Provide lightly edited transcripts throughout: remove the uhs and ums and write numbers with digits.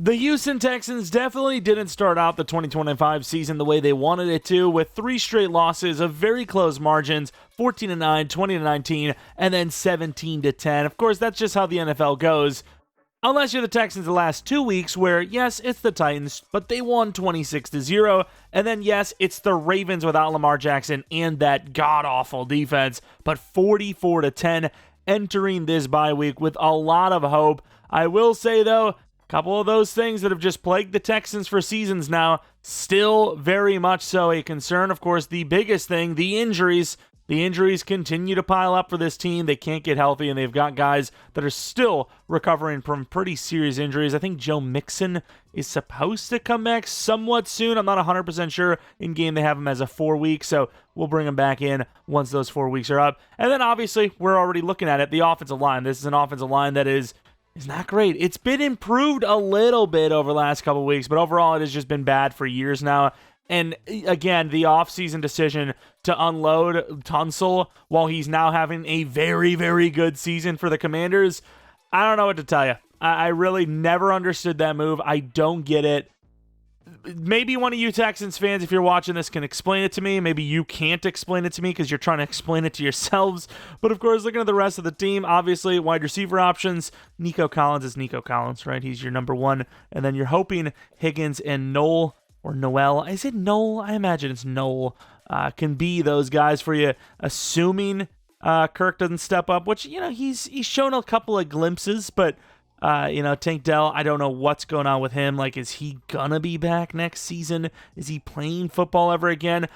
The Houston Texans definitely didn't start out the 2025 season the way they wanted it to, with 3 straight losses of very close margins, 14-9, 20-19, and then 17-10. Of course, that's just how the NFL goes. Unless you're the Texans the last 2 weeks where, yes, it's the Titans, but they won 26-0. And then, yes, it's the Ravens without Lamar Jackson and that god-awful defense, but 44-10 entering this bye week with a lot of hope. I will say, though, couple of those things that have just plagued the Texans for seasons now, still very much so a concern. Of course, the biggest thing, the injuries. The injuries continue to pile up for this team. They can't get healthy, and they've got guys that are still recovering from pretty serious injuries. I think Joe Mixon is supposed to come back somewhat soon. I'm not 100% sure. In game, they have him as a 4-week, so we'll bring him back in once those 4 weeks are up. And then, obviously, we're already looking at it, the offensive line. This is an offensive line that is not great. It's been improved a little bit over the last couple of weeks, but overall it has just been bad for years now. And again, the offseason decision to unload Tunsil while he's now having a very, very good season for the Commanders, I don't know what to tell you. I really never understood that move. I don't get it. Maybe one of you Texans fans, if you're watching this, can explain it to me. Maybe you can't explain it to me because you're trying to explain it to yourselves. But of course, looking at the rest of the team, obviously, wide receiver options, Nico Collins is Nico Collins, right? He's your number one. And then you're hoping Higgins and Noel, or Noel, is it Noel? I imagine it's Noel, can be those guys for you, assuming Kirk doesn't step up, which, he's shown a couple of glimpses, but Tank Dell, I don't know what's going on with him. Like, is he gonna be back next season? Is he playing football ever again?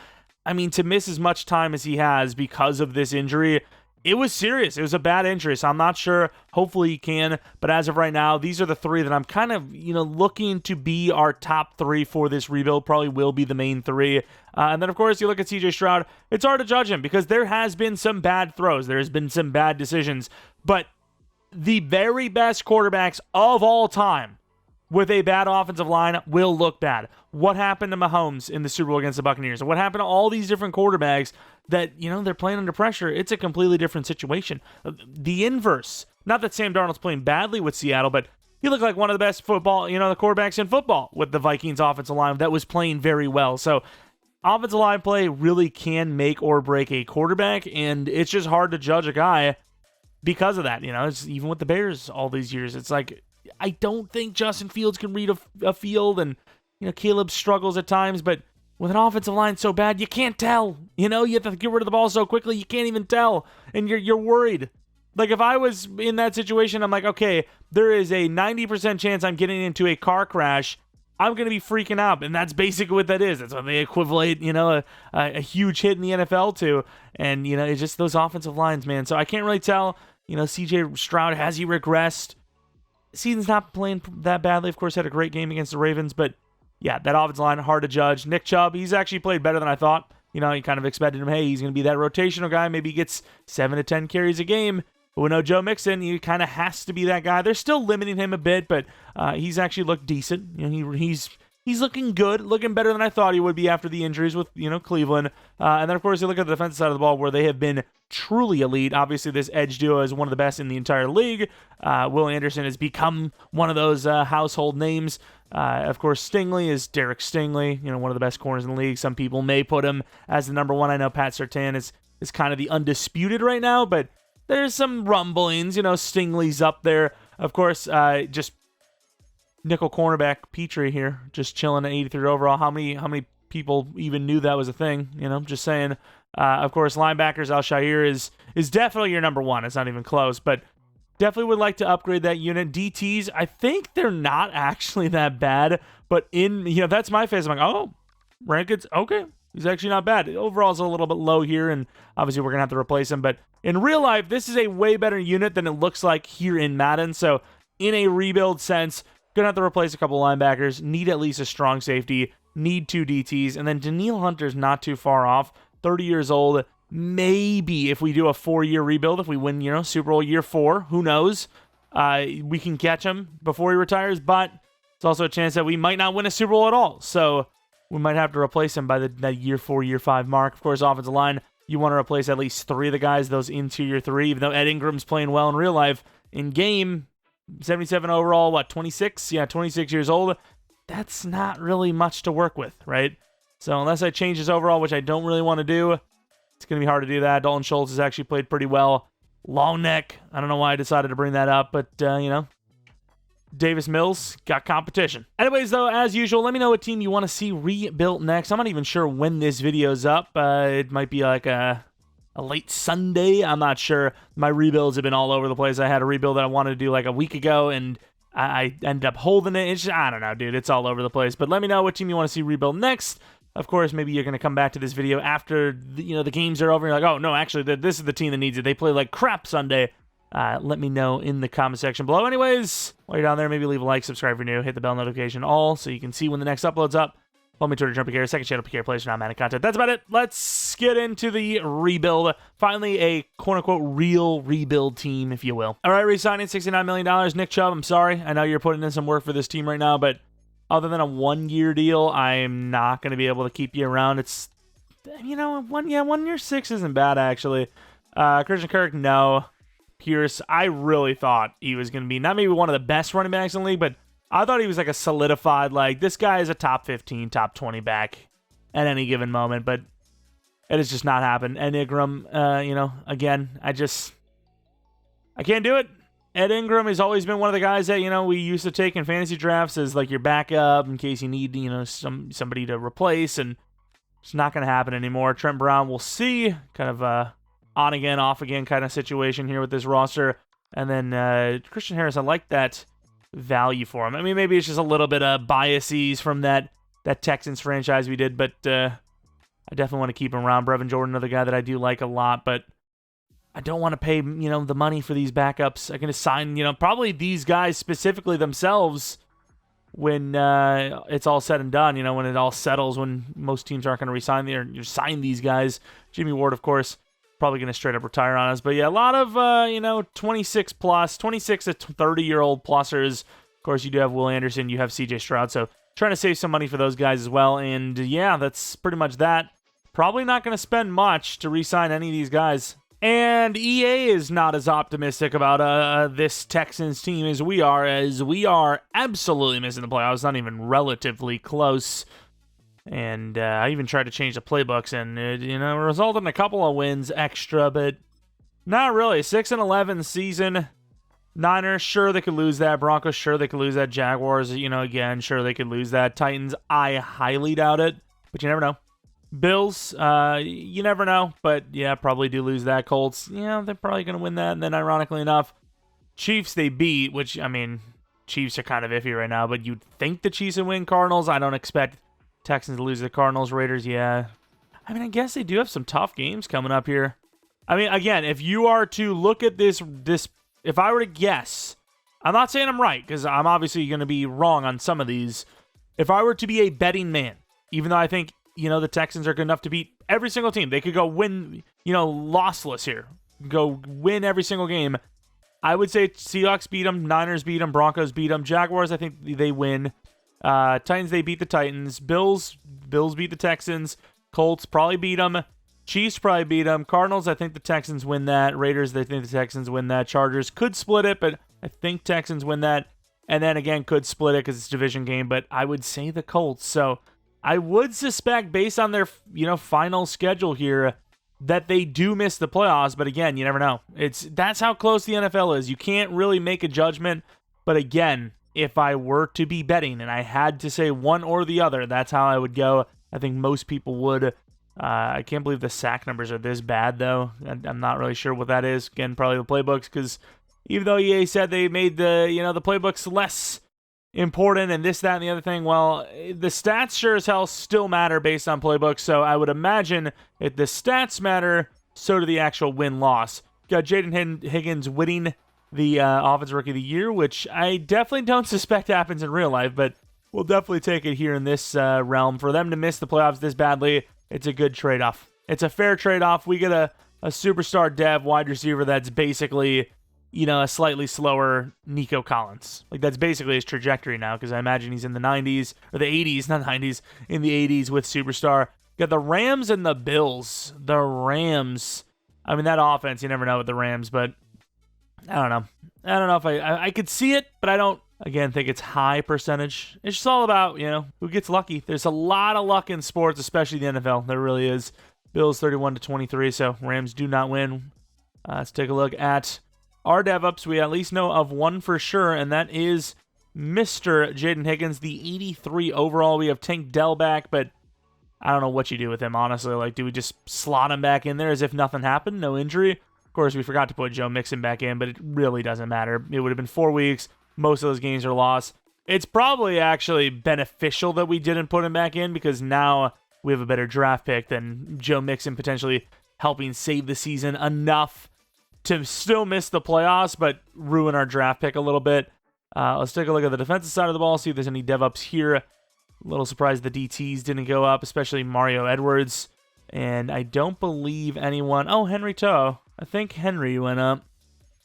I mean, to miss as much time as he has because of this injury, it was serious. It was a bad injury, so I'm not sure. Hopefully he can. But as of right now, these are the 3 that I'm kind of, looking to be our top 3 for this rebuild. Probably will be the main 3. And then, of course, you look at CJ Stroud. It's hard to judge him because there has been some bad throws. There has been some bad decisions. But the very best quarterbacks of all time with a bad offensive line will look bad. What happened to Mahomes in the Super Bowl against the Buccaneers? What happened to all these different quarterbacks that, they're playing under pressure? It's a completely different situation. The inverse. Not that Sam Darnold's playing badly with Seattle, but he looked like one of the best football, the quarterbacks in football with the Vikings offensive line that was playing very well. So offensive line play really can make or break a quarterback, and it's just hard to judge a guy because of that. It's even with the Bears all these years. It's like, I don't think Justin Fields can read a field, and Caleb struggles at times, but with an offensive line so bad, you can't tell. You have to get rid of the ball so quickly, you can't even tell, and you're worried. Like, if I was in that situation, I'm like, okay, there is a 90% chance I'm getting into a car crash. I'm going to be freaking out, and that's basically what that is. That's what they equivalent, a huge hit in the NFL to, and, it's just those offensive lines, man. So I can't really tell. CJ Stroud, has he regressed? Season's not playing that badly. Of course, had a great game against the Ravens, but yeah, that offensive line, hard to judge. Nick Chubb, he's actually played better than I thought. You kind of expected him, hey, he's going to be that rotational guy. Maybe he gets 7 to 10 carries a game. But we know Joe Mixon, he kind of has to be that guy. They're still limiting him a bit, but he's actually looked decent. He's looking good, looking better than I thought he would be after the injuries with, Cleveland. And then, of course, you look at the defensive side of the ball where they have been truly elite. Obviously, this edge duo is one of the best in the entire league. Will Anderson has become one of those household names. Of course, Stingley is Derek Stingley, one of the best corners in the league. Some people may put him as the number 1. I know Pat Surtain is kind of the undisputed right now, but there's some rumblings. Stingley's up there. Of course, just nickel cornerback Petrie here, just chilling at 83 overall. How many people even knew that was a thing? Just saying. Of course, linebackers, Al-Shaair is definitely your number 1. It's not even close, but definitely would like to upgrade that unit. DTs, I think they're not actually that bad, but that's my phase. I'm like, oh, Rankin's okay. He's actually not bad. Overall, it's a little bit low here, and obviously we're going to have to replace him. But in real life, this is a way better unit than it looks like here in Madden. So in a rebuild sense, going to have to replace a couple linebackers, need at least a strong safety, need 2 DTs, and then Danielle Hunter's not too far off, 30 years old. Maybe if we do a 4-year rebuild, if we win, Super Bowl year 4, who knows? We can catch him before he retires, but it's also a chance that we might not win a Super Bowl at all. So we might have to replace him by that year 4, year 5 mark. Of course, offensive line, you want to replace at least 3 of the guys, those interior 3, even though Ed Ingram's playing well in real life. In game, 77 overall, what, 26? Yeah, 26 years old. That's not really much to work with, right? So unless I change his overall, which I don't really want to do, it's going to be hard to do that. Dalton Schultz has actually played pretty well. Long neck. I don't know why I decided to bring that up, but, Davis Mills got competition. Anyways, though, as usual, let me know what team you want to see rebuilt next. I'm not even sure when this video's up. It might be like a late Sunday. I'm not sure. My rebuilds have been all over the place. I had a rebuild that I wanted to do like a week ago, and I ended up holding it. It's just, I don't know, dude. It's all over the place. But let me know what team you want to see rebuild next. Of course, maybe you're going to come back to this video after the games are over. And you're like, oh, no, actually, this is the team that needs it. They play like crap Sunday. Let me know in the comment section below. Anyways, while you're down there, maybe leave a like, subscribe if you're new, hit the bell notification all so you can see when the next upload's up. Follow me Twitter, Jeromepkr, second channel, PK Plays for non-Madden content. That's about it. Let's get into the rebuild. Finally, a quote-unquote real rebuild team, if you will. All right, re-signing $69 million. Nick Chubb, I'm sorry. I know you're putting in some work for this team right now, but other than a one-year deal, I'm not going to be able to keep you around. It's, 1 year 6 isn't bad, actually. Christian Kirk, no. Pierce, I really thought he was going to be not maybe one of the best running backs in the league, but I thought he was like a solidified, like, this guy is a top 15, top 20 back at any given moment, but it has just not happened. And Ingram, again, I can't do it. Ed Ingram has always been one of the guys that, we used to take in fantasy drafts as like your backup in case you need, somebody to replace, and it's not going to happen anymore. Trent Brown, we'll see. Kind of on again, off again kind of situation here with this roster. And then Christian Harris, I like that value for him. I mean, maybe it's just a little bit of biases from that Texans franchise we did, but I definitely want to keep him around. Brevin Jordan, another guy that I do like a lot, but I don't want to pay, the money for these backups. I'm going to sign, probably these guys specifically themselves when it's all said and done, when it all settles, when most teams aren't going to resign or sign these guys. Jimmy Ward, of course, probably going to straight up retire on us. But yeah, a lot of, 26 to 30-year-old plusers. Of course, you do have Will Anderson, you have CJ Stroud, so trying to save some money for those guys as well. And yeah, that's pretty much that. Probably not going to spend much to re-sign any of these guys. And EA is not as optimistic about this Texans team as we are absolutely missing the playoffs, not even relatively close. And I even tried to change the playbooks, and it, resulted in a couple of wins extra, but not really. 6-11 season. Niners, sure they could lose that. Broncos, sure they could lose that. Jaguars, again, sure they could lose that. Titans, I highly doubt it, but you never know. Bills, you never know, but yeah, probably do lose that. Colts, they're probably going to win that. And then ironically enough, Chiefs they beat, which, Chiefs are kind of iffy right now, but you'd think the Chiefs would win. Cardinals, I don't expect Texans to lose to the Cardinals. Raiders, yeah. I guess they do have some tough games coming up here. Again, if you are to look at this, if I were to guess, I'm not saying I'm right, because I'm obviously going to be wrong on some of these. If I were to be a betting man, even though I think, the Texans are good enough to beat every single team, they could go win, lossless here, go win every single game, I would say Seahawks beat them, Niners beat them, Broncos beat them, Jaguars, I think they win. Titans, they beat the Titans. Bills beat the Texans. Colts probably beat them. Chiefs probably beat them. Cardinals, I think the Texans win that. Raiders, they think the Texans win that. Chargers could split it, but I think Texans win that. And then again, could split it because it's a division game, but I would say the Colts. So I would suspect, based on their final schedule here, that they do miss the playoffs. But again, you never know. That's how close the NFL is. You can't really make a judgment. But again, if I were to be betting and I had to say one or the other, that's how I would go. I think most people would. I can't believe the sack numbers are this bad, though. I'm not really sure what that is. Again, probably the playbooks, because even though EA said they made the playbooks less important and this, that, and the other thing, well, the stats sure as hell still matter based on playbooks. So I would imagine if the stats matter, so do the actual win-loss. Got Jaden Higgins winning the Offensive Rookie of the Year, which I definitely don't suspect happens in real life, but we'll definitely take it here in this realm. For them to miss the playoffs this badly, it's a good trade-off. It's a fair trade-off. We get a superstar dev wide receiver that's basically, a slightly slower Nico Collins. Like, that's basically his trajectory now, because I imagine he's in the 90s, or the 80s, not 90s, in the 80s with superstar. Got the Rams and the Bills. The Rams, that offense, you never know with the Rams, but I don't know. I don't know if I could see it, but I don't, again, think it's high percentage. It's just all about, who gets lucky. There's a lot of luck in sports, especially the NFL. There really is. Bills 31-23, so Rams do not win. Let's take a look at our DevUps. We at least know of one for sure, and that is Mr. Jaden Higgins, the 83 overall. We have Tank Dell back, but I don't know what you do with him, honestly. Like, do we just slot him back in there as if nothing happened? No injury? Of course, we forgot to put Joe Mixon back in, but it really doesn't matter. It would have been 4 weeks. Most of those games are lost. It's probably actually beneficial that we didn't put him back in because now we have a better draft pick than Joe Mixon potentially helping save the season enough to still miss the playoffs, but ruin our draft pick a little bit. Let's take a look at the defensive side of the ball, see if there's any DevUps here. A little surprised the DTs didn't go up, especially Mario Edwards. And I don't believe anyone... Oh, Henry Toe. I think Henry went up.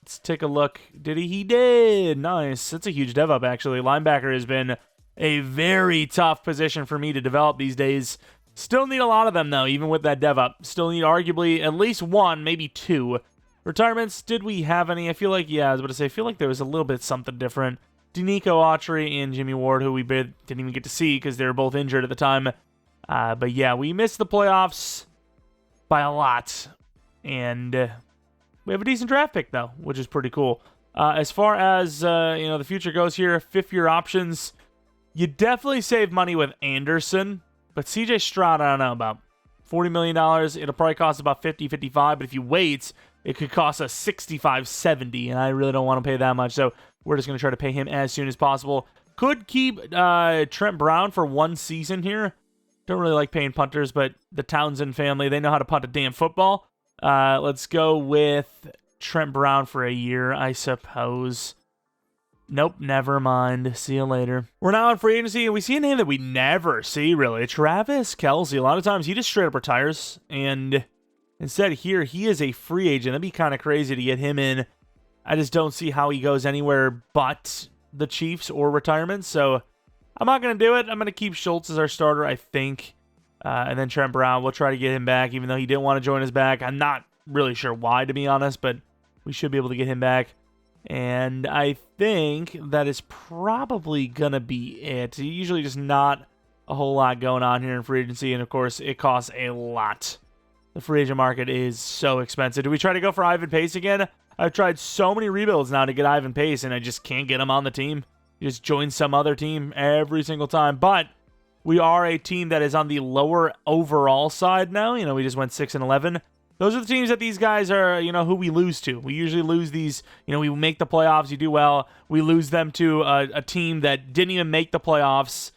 Let's take a look. Did he? He did. Nice. That's a huge DevUp, actually. Linebacker has been a very tough position for me to develop these days. Still need a lot of them, though, even with that DevUp. Still need arguably at least one, maybe two. Retirements, did we have any? I feel like, I was about to say, I feel like there was a little bit something different. Denico Autry and Jimmy Ward, who we didn't even get to see because they were both injured at the time. But yeah, we missed the playoffs by a lot. And we have a decent draft pick, though, which is pretty cool. As far as, the future goes here, fifth-year options, you definitely save money with Anderson. But CJ Stroud, I don't know, about $40 million. It'll probably cost about $50, $55. But if you wait, it could cost us $65, $70. And I really don't want to pay that much. So we're just going to try to pay him as soon as possible. Could keep Trent Brown for 1 season here. Don't really like paying punters, but the Townsend family, they know how to punt a damn football. Let's go with Trent Brown for a year, I suppose. Nope, never mind. See you later. We're now on free agency, and we see a name that we never see, really. Travis Kelce. A lot of times, he just straight up retires, and instead here, he is a free agent. That'd be kind of crazy to get him in. I just don't see how he goes anywhere but the Chiefs or retirement, so I'm not going to do it. I'm going to keep Schultz as our starter, I think. And then Trent Brown, we'll try to get him back, even though he didn't want to join us back. I'm not really sure why, to be honest, but we should be able to get him back. And I think that is probably going to be it. Usually just not a whole lot going on here in free agency, and of course, it costs a lot. The free agent market is so expensive. Do we try to go for Ivan Pace again? I've tried so many rebuilds now to get Ivan Pace, and I just can't get him on the team. He just joins some other team every single time. But we are a team that is on the lower overall side now. We just went 6-11. Those are the teams that these guys are, who we lose to. We usually lose these, we make the playoffs, you do well. We lose them to a team that didn't even make the playoffs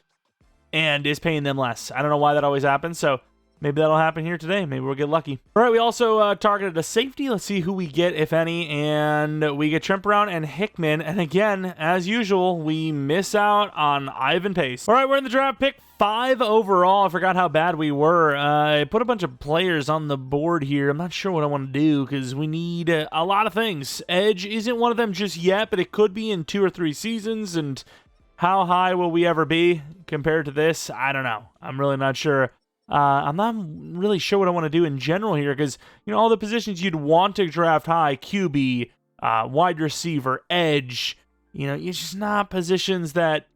and is paying them less. I don't know why that always happens, so maybe that'll happen here today. Maybe we'll get lucky. All right, we also targeted a safety. Let's see who we get, if any. And we get Trent Brown and Hickman. And again, as usual, we miss out on Ivan Pace. All right, we're in the draft, pick 5 overall. I forgot how bad we were. I put a bunch of players on the board here. I'm not sure what I want to do because we need a lot of things. Edge isn't one of them just yet, but it could be in 2 or 3 seasons. And how high will we ever be compared to this? I don't know. I'm really not sure. I'm not really sure what I want to do in general here because, all the positions you'd want to draft high, QB, wide receiver, edge, it's just not positions that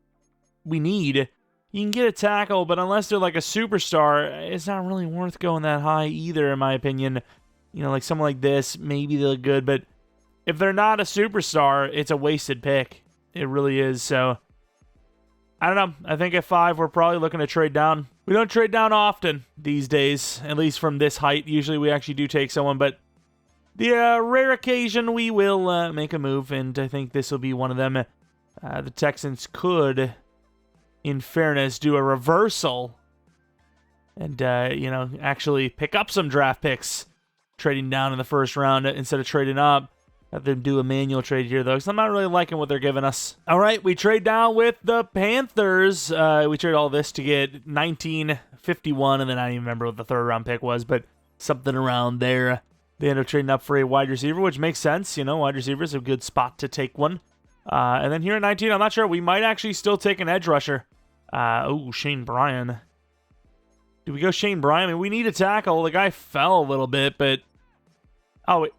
we need. You can get a tackle, but unless they're like a superstar, it's not really worth going that high either, in my opinion. Like someone like this, maybe they look good, but if they're not a superstar, it's a wasted pick. It really is, so I don't know. I think at 5, we're probably looking to trade down. We don't trade down often these days, at least from this height. Usually we actually do take someone, but the rare occasion we will make a move, and I think this will be one of them. The Texans could, in fairness, do a reversal and, actually pick up some draft picks, trading down in the first round instead of trading up. Have them do a manual trade here, though, because I'm not really liking what they're giving us. All right, we trade down with the Panthers. We trade all this to get 1951, and then I don't even remember what the 3rd-round pick was, but something around there. They end up trading up for a wide receiver, which makes sense. Wide receiver is a good spot to take one. And then here at 19, I'm not sure. We might actually still take an edge rusher. Shane Bryan. Do we go Shane Bryan? I mean, we need a tackle. The guy fell a little bit, but... Oh, wait.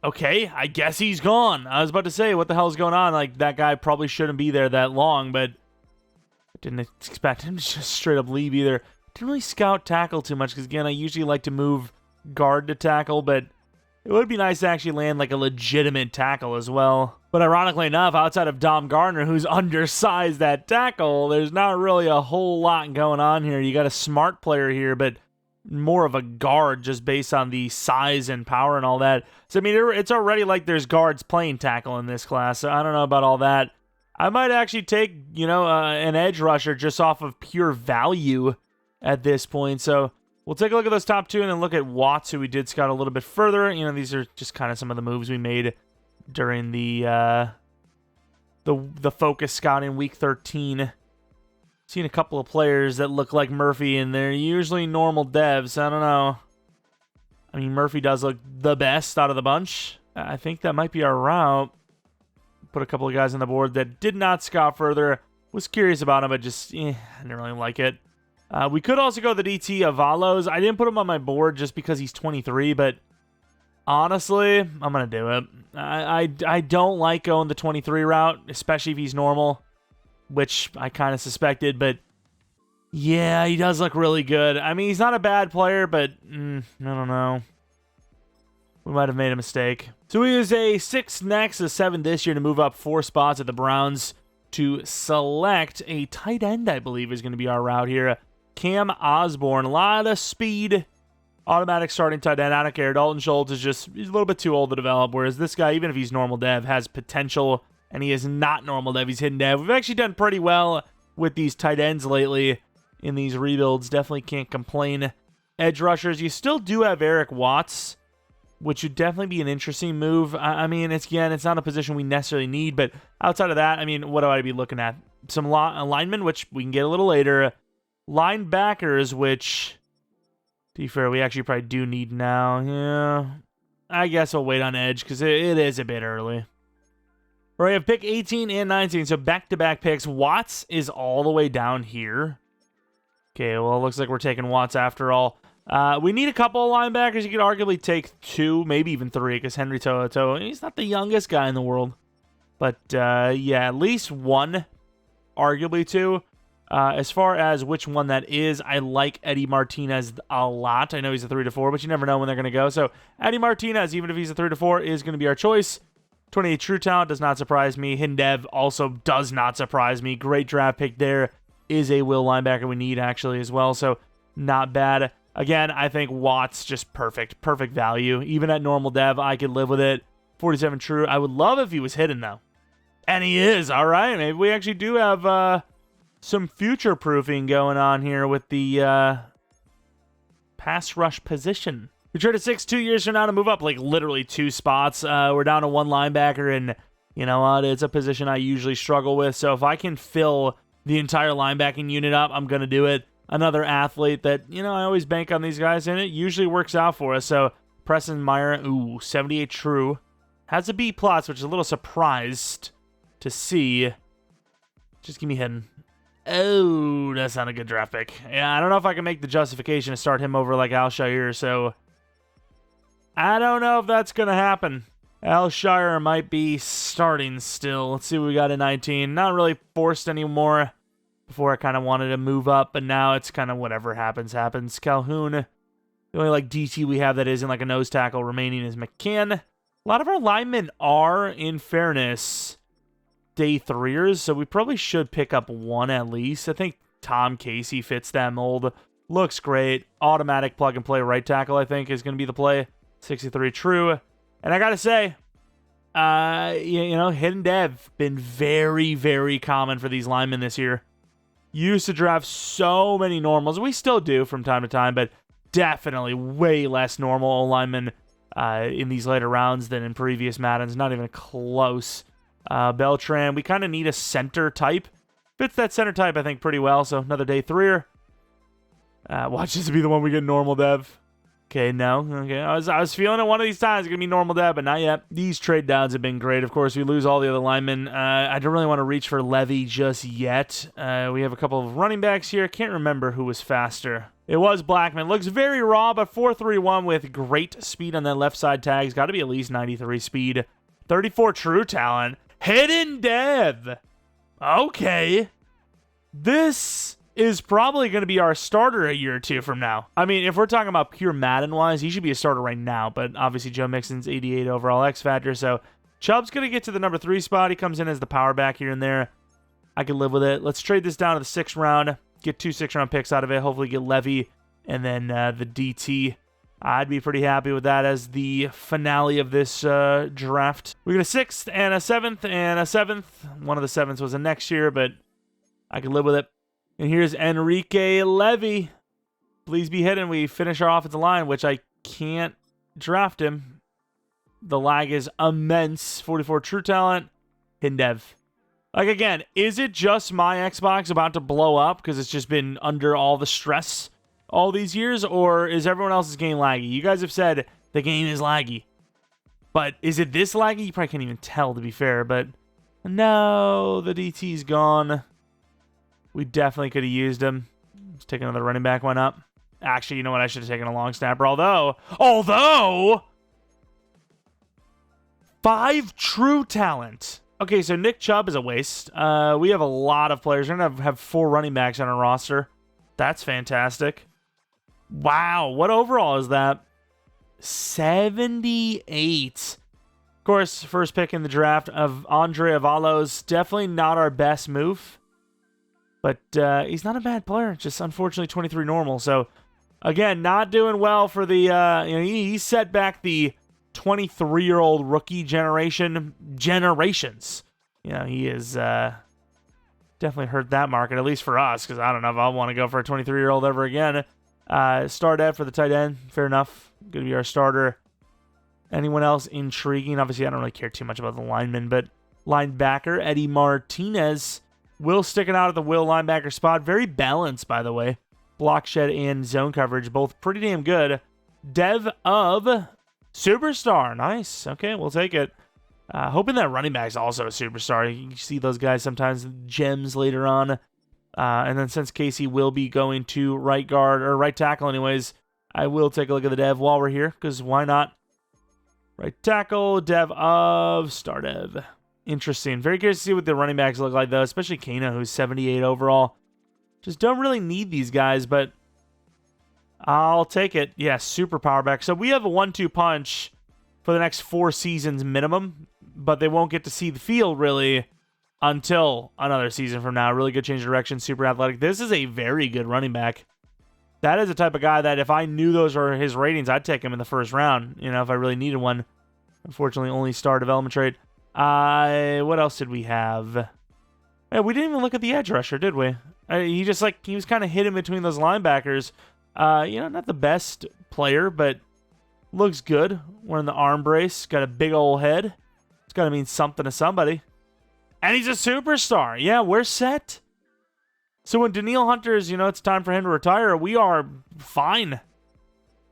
Okay, I guess he's gone. I was about to say, what the hell is going on? Like, that guy probably shouldn't be there that long, but I didn't expect him to just straight up leave either. Didn't really scout tackle too much, because again, I usually like to move guard to tackle, but it would be nice to actually land like a legitimate tackle as well. But ironically enough, outside of Dom Gardner, who's undersized at tackle, there's not really a whole lot going on here. You got a smart player here, but more of a guard just based on the size and power and all that. So, I mean, it's already like there's guards playing tackle in this class, so I don't know about all that. I might actually take, an edge rusher just off of pure value at this point. So we'll take a look at those top two and then look at Watts, who we did scout a little bit further. These are just kind of some of the moves we made during the focus scouting week 13. Seen a couple of players that look like Murphy, and they're usually normal devs. I don't know. I mean, Murphy does look the best out of the bunch. I think that might be our route. Put a couple of guys on the board that did not scout further. Was curious about him, but just, I didn't really like it. We could also go the DT Avalos. I didn't put him on my board just because he's 23, but honestly, I'm going to do it. I don't like going the 23 route, especially if he's normal, which I kind of suspected, but yeah, he does look really good. I mean, he's not a bad player, but I don't know. We might have made a mistake. So he is a 6 next, a 7 this year to move up 4 spots at the Browns to select a tight end, I believe, is going to be our route here. Cam Osborne, a lot of speed, automatic starting tight end. I don't care. Dalton Schultz is he's a little bit too old to develop, whereas this guy, even if he's normal dev, has potential, and he is not normal dev. He's hidden dev. We've actually done pretty well with these tight ends lately in these rebuilds. Definitely can't complain. Edge rushers, you still do have Eric Watts, which would definitely be an interesting move. I mean, it's not a position we necessarily need, but outside of that, I mean, what do I be looking at? Some linemen, which we can get a little later. Linebackers, which, to be fair, we actually probably do need now. Yeah, I guess I'll wait on edge because it is a bit early. We have pick 18 and 19, so back-to-back picks. Watts is all the way down here. Okay, well, it looks like we're taking Watts after all. We need a couple of linebackers. You could arguably take 2, maybe even 3, because Henry To'oTo'o, he's not the youngest guy in the world. But, yeah, at least 1, arguably 2. As far as which one that is, I like Eddie Martinez a lot. I know he's a 3-4, but you never know when they're going to go. So, Eddie Martinez, even if he's a 3-4, is going to be our choice. 28 true talent does not surprise me. Hidden dev also does not surprise me. Great draft pick there. Is a will linebacker we need, actually, as well. So, not bad. Again, I think Watts just perfect. Perfect value. Even at normal dev, I could live with it. 47 true. I would love if he was hidden, though. And he is. All right. Maybe we actually do have some future-proofing going on here with the pass rush position. We traded 6 2 years from now to move up like literally 2 spots. We're down to 1 linebacker, and you know what? It's a position I usually struggle with. So if I can fill the entire linebacking unit up, I'm going to do it. Another athlete that, I always bank on these guys, and it usually works out for us. So Preston Meyer, 78 true. Has a B+, which is a little surprised to see. Just give me hidden. Oh, that's not a good draft pick. Yeah, I don't know if I can make the justification to start him over like Alshire, so I don't know if that's going to happen. Alshire might be starting still. Let's see what we got in 19. Not really forced anymore. Before I kind of wanted to move up, but now it's kind of whatever happens, happens. Calhoun, the only DT we have that isn't like a nose tackle remaining is McCann. A lot of our linemen are, in fairness, day 3ers, so we probably should pick up 1 at least. I think Tom Casey fits that mold. Looks great. Automatic plug-and-play right tackle, I think, is going to be the play. 63 true. And I got to say, hidden dev been very, very common for these linemen this year. Used to draft so many normals. We still do from time to time, but definitely way less normal linemen in these later rounds than in previous Maddens. Not even close. Beltran, we kind of need a center type. Fits that center type, I think, pretty well. So another day 3er. Watch this be the one we get normal dev. Okay, no. Okay, I was feeling it one of these times. It's going to be normal dev, but not yet. These trade downs have been great. Of course, we lose all the other linemen. I don't really want to reach for Levy just yet. We have a couple of running backs here. Can't remember who was faster. It was Blackman. Looks very raw, but 4.31 with great speed on that left side tag. He's got to be at least 93 speed. 34 true talent. Hidden dev. Okay. This is probably going to be our starter a year or two from now. I mean, if we're talking about pure Madden-wise, he should be a starter right now, but obviously Joe Mixon's 88 overall X Factor, so Chubb's going to get to the number 3 spot. He comes in as the power back here and there. I can live with it. Let's trade this down to the 6th round. Get 2 6th-round picks out of it. Hopefully get Levy and then the DT. I'd be pretty happy with that as the finale of this draft. We got a 6th and a 7th and a 7th. One of the 7ths was a next year, but I can live with it. And here's Enrique Levy. Please be hidden. We finish our offensive line, which I can't draft him. The lag is immense. 44 true talent. Hidden dev. Like, again, is it just my Xbox about to blow up because it's just been under all the stress all these years, or is everyone else's game laggy? You guys have said the game is laggy. But is it this laggy? You probably can't even tell, to be fair. But no, the DT's gone. We definitely could have used him. Let's take another running back one up. Actually, you know what? I should have taken a long snapper. Although 5 true talent. Okay, so Nick Chubb is a waste. We have a lot of players. We're going to have 4 running backs on our roster. That's fantastic. Wow, what overall is that? 78. Of course, first pick in the draft of Andre Avalos. Definitely not our best move. But he's not a bad player. Just unfortunately 23 normal. So, again, not doing well for the... he set back the 23-year-old rookie generations. He is definitely hurt that market, at least for us, because I don't know if I want to go for a 23-year-old ever again. Star dev for the tight end. Fair enough. Going to be our starter. Anyone else intriguing? Obviously, I don't really care too much about the lineman, but linebacker, Eddie Martinez. Will sticking out at the will linebacker spot. Very balanced, by the way. Block shed and zone coverage, both pretty damn good. Dev of Superstar. Nice. Okay, we'll take it. Hoping that running back's also a superstar. You can see those guys sometimes gems later on. And then since Casey will be going to right guard, or right tackle anyways, I will take a look at the dev while we're here, because why not? Right tackle, dev of star dev. Interesting. Very curious to see what the running backs look like, though, especially Kano, who's 78 overall. Just don't really need these guys, but I'll take it. Yeah, super power back. So we have a 1-2 punch for the next 4 seasons minimum, but they won't get to see the field, really, until another season from now. Really good change of direction, super athletic. This is a very good running back. That is the type of guy that if I knew those were his ratings, I'd take him in the first round, if I really needed one. Unfortunately, only star development trait. What else did we have? Yeah, we didn't even look at the edge rusher, did we? He was kind of hidden between those linebackers. Not the best player, but looks good. Wearing the arm brace, got a big old head. It's got to mean something to somebody. And he's a superstar. Yeah, we're set. So when Danielle Hunter's, it's time for him to retire, we are fine.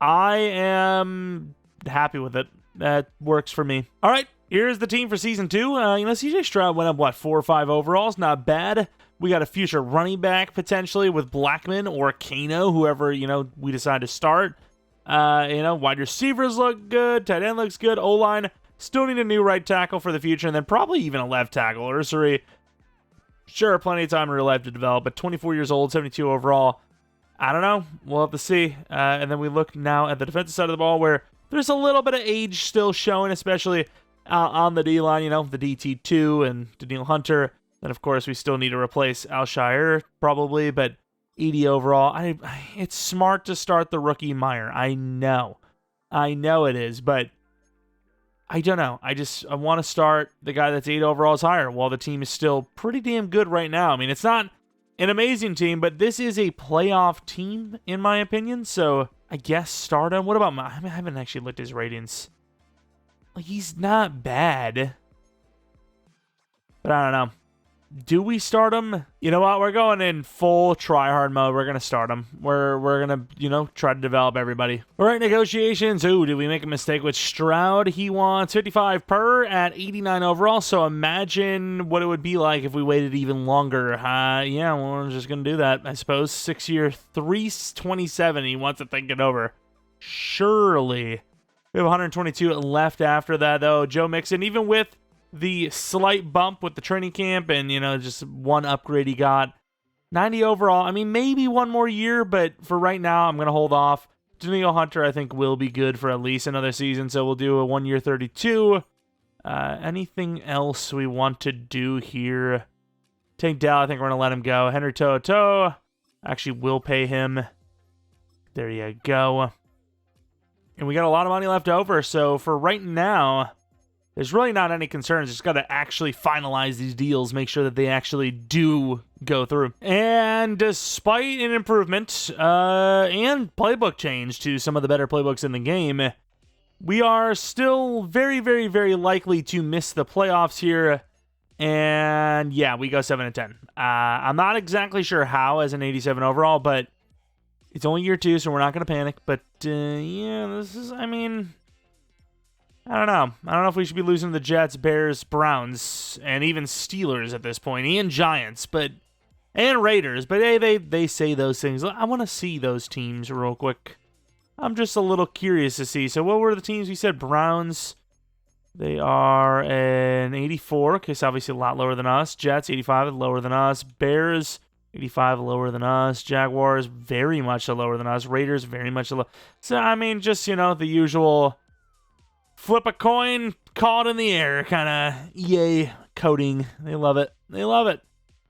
I am happy with it. That works for me. All right. Here's the team for Season 2. CJ Stroud went up, 4 or 5 overalls? Not bad. We got a future running back, potentially, with Blackman or Kano, whoever, we decide to start. Wide receivers look good. Tight end looks good. O-line, still need a new right tackle for the future, and then probably even a left tackle. Ursary, sure, plenty of time in real life to develop, but 24 years old, 72 overall. I don't know. We'll have to see. And then we look now at the defensive side of the ball, where there's a little bit of age still showing, especially on the D-line, the DT2 and Danielle Hunter. Then, of course, we still need to replace Alshire, probably, but 80 overall. It's smart to start the rookie Meyer. I know it is, but I don't know. I want to start the guy that's 8 overalls higher while the team is still pretty damn good right now. I mean, it's not an amazing team, but this is a playoff team, in my opinion, so I guess start him. What about I haven't actually looked at his ratings. He's not bad. But I don't know. Do we start him? You know what? We're going in full try-hard mode. We're going to start him. We're going to, try to develop everybody. All right, negotiations. Ooh, did we make a mistake with Stroud? He wants 55 per at 89 overall, so imagine what it would be like if we waited even longer. Yeah, well, we're just going to do that, I suppose. 6-year, 327. He wants to think it over. Surely. We have 122 left after that, though. Joe Mixon, even with the slight bump with the training camp and, just one upgrade he got. 90 overall. I mean, maybe one more year, but for right now, I'm going to hold off. Daniil Hunter, I think, will be good for at least another season, so we'll do a 1-year 32. Anything else we want to do here? Tank Dell, I think we're going to let him go. Henry To'oTo'o, actually will pay him. There you go. And we got a lot of money left over, so for right now, there's really not any concerns. Just got to actually finalize these deals, make sure that they actually do go through. And despite an improvement and playbook change to some of the better playbooks in the game, we are still very, very, very likely to miss the playoffs here. And yeah, we go 7-10. I'm not exactly sure how as an 87 overall, but it's only year 2, so we're not going to panic. But yeah, this is, I don't know. I don't know if we should be losing to the Jets, Bears, Browns, and even Steelers at this point, and Giants, and Raiders. But hey, they say those things. I want to see those teams real quick. I'm just a little curious to see. So what were the teams we said? Browns, they are an 84. Okay, so obviously a lot lower than us. Jets, 85, lower than us. Bears, 85, lower than us. Jaguars, very much lower than us. Raiders, very much lower. So, just, the usual flip a coin, call it in the air, kind of EA coding. They love it. They love it.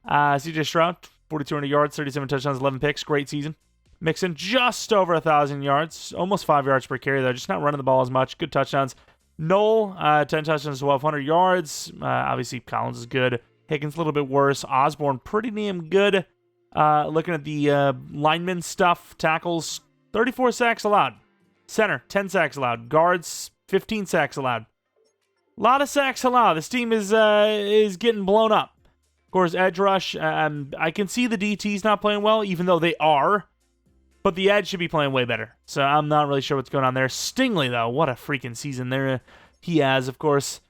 CJ Stroud, 4,200 yards, 37 touchdowns, 11 picks. Great season. Mixon, just over 1,000 yards. Almost 5 yards per carry, though. Just not running the ball as much. Good touchdowns. Noel, 10 touchdowns, 1,200 yards. Obviously, Collins is good. Higgins, a little bit worse. Osborne, pretty damn good. Looking at the lineman stuff, tackles, 34 sacks allowed. Center, 10 sacks allowed. Guards, 15 sacks allowed. A lot of sacks allowed. This team is getting blown up. Of course, edge rush. I can see the DTs not playing well, even though they are. But the edge should be playing way better. So I'm not really sure what's going on there. Stingley, though, what a freaking season there he has, of course.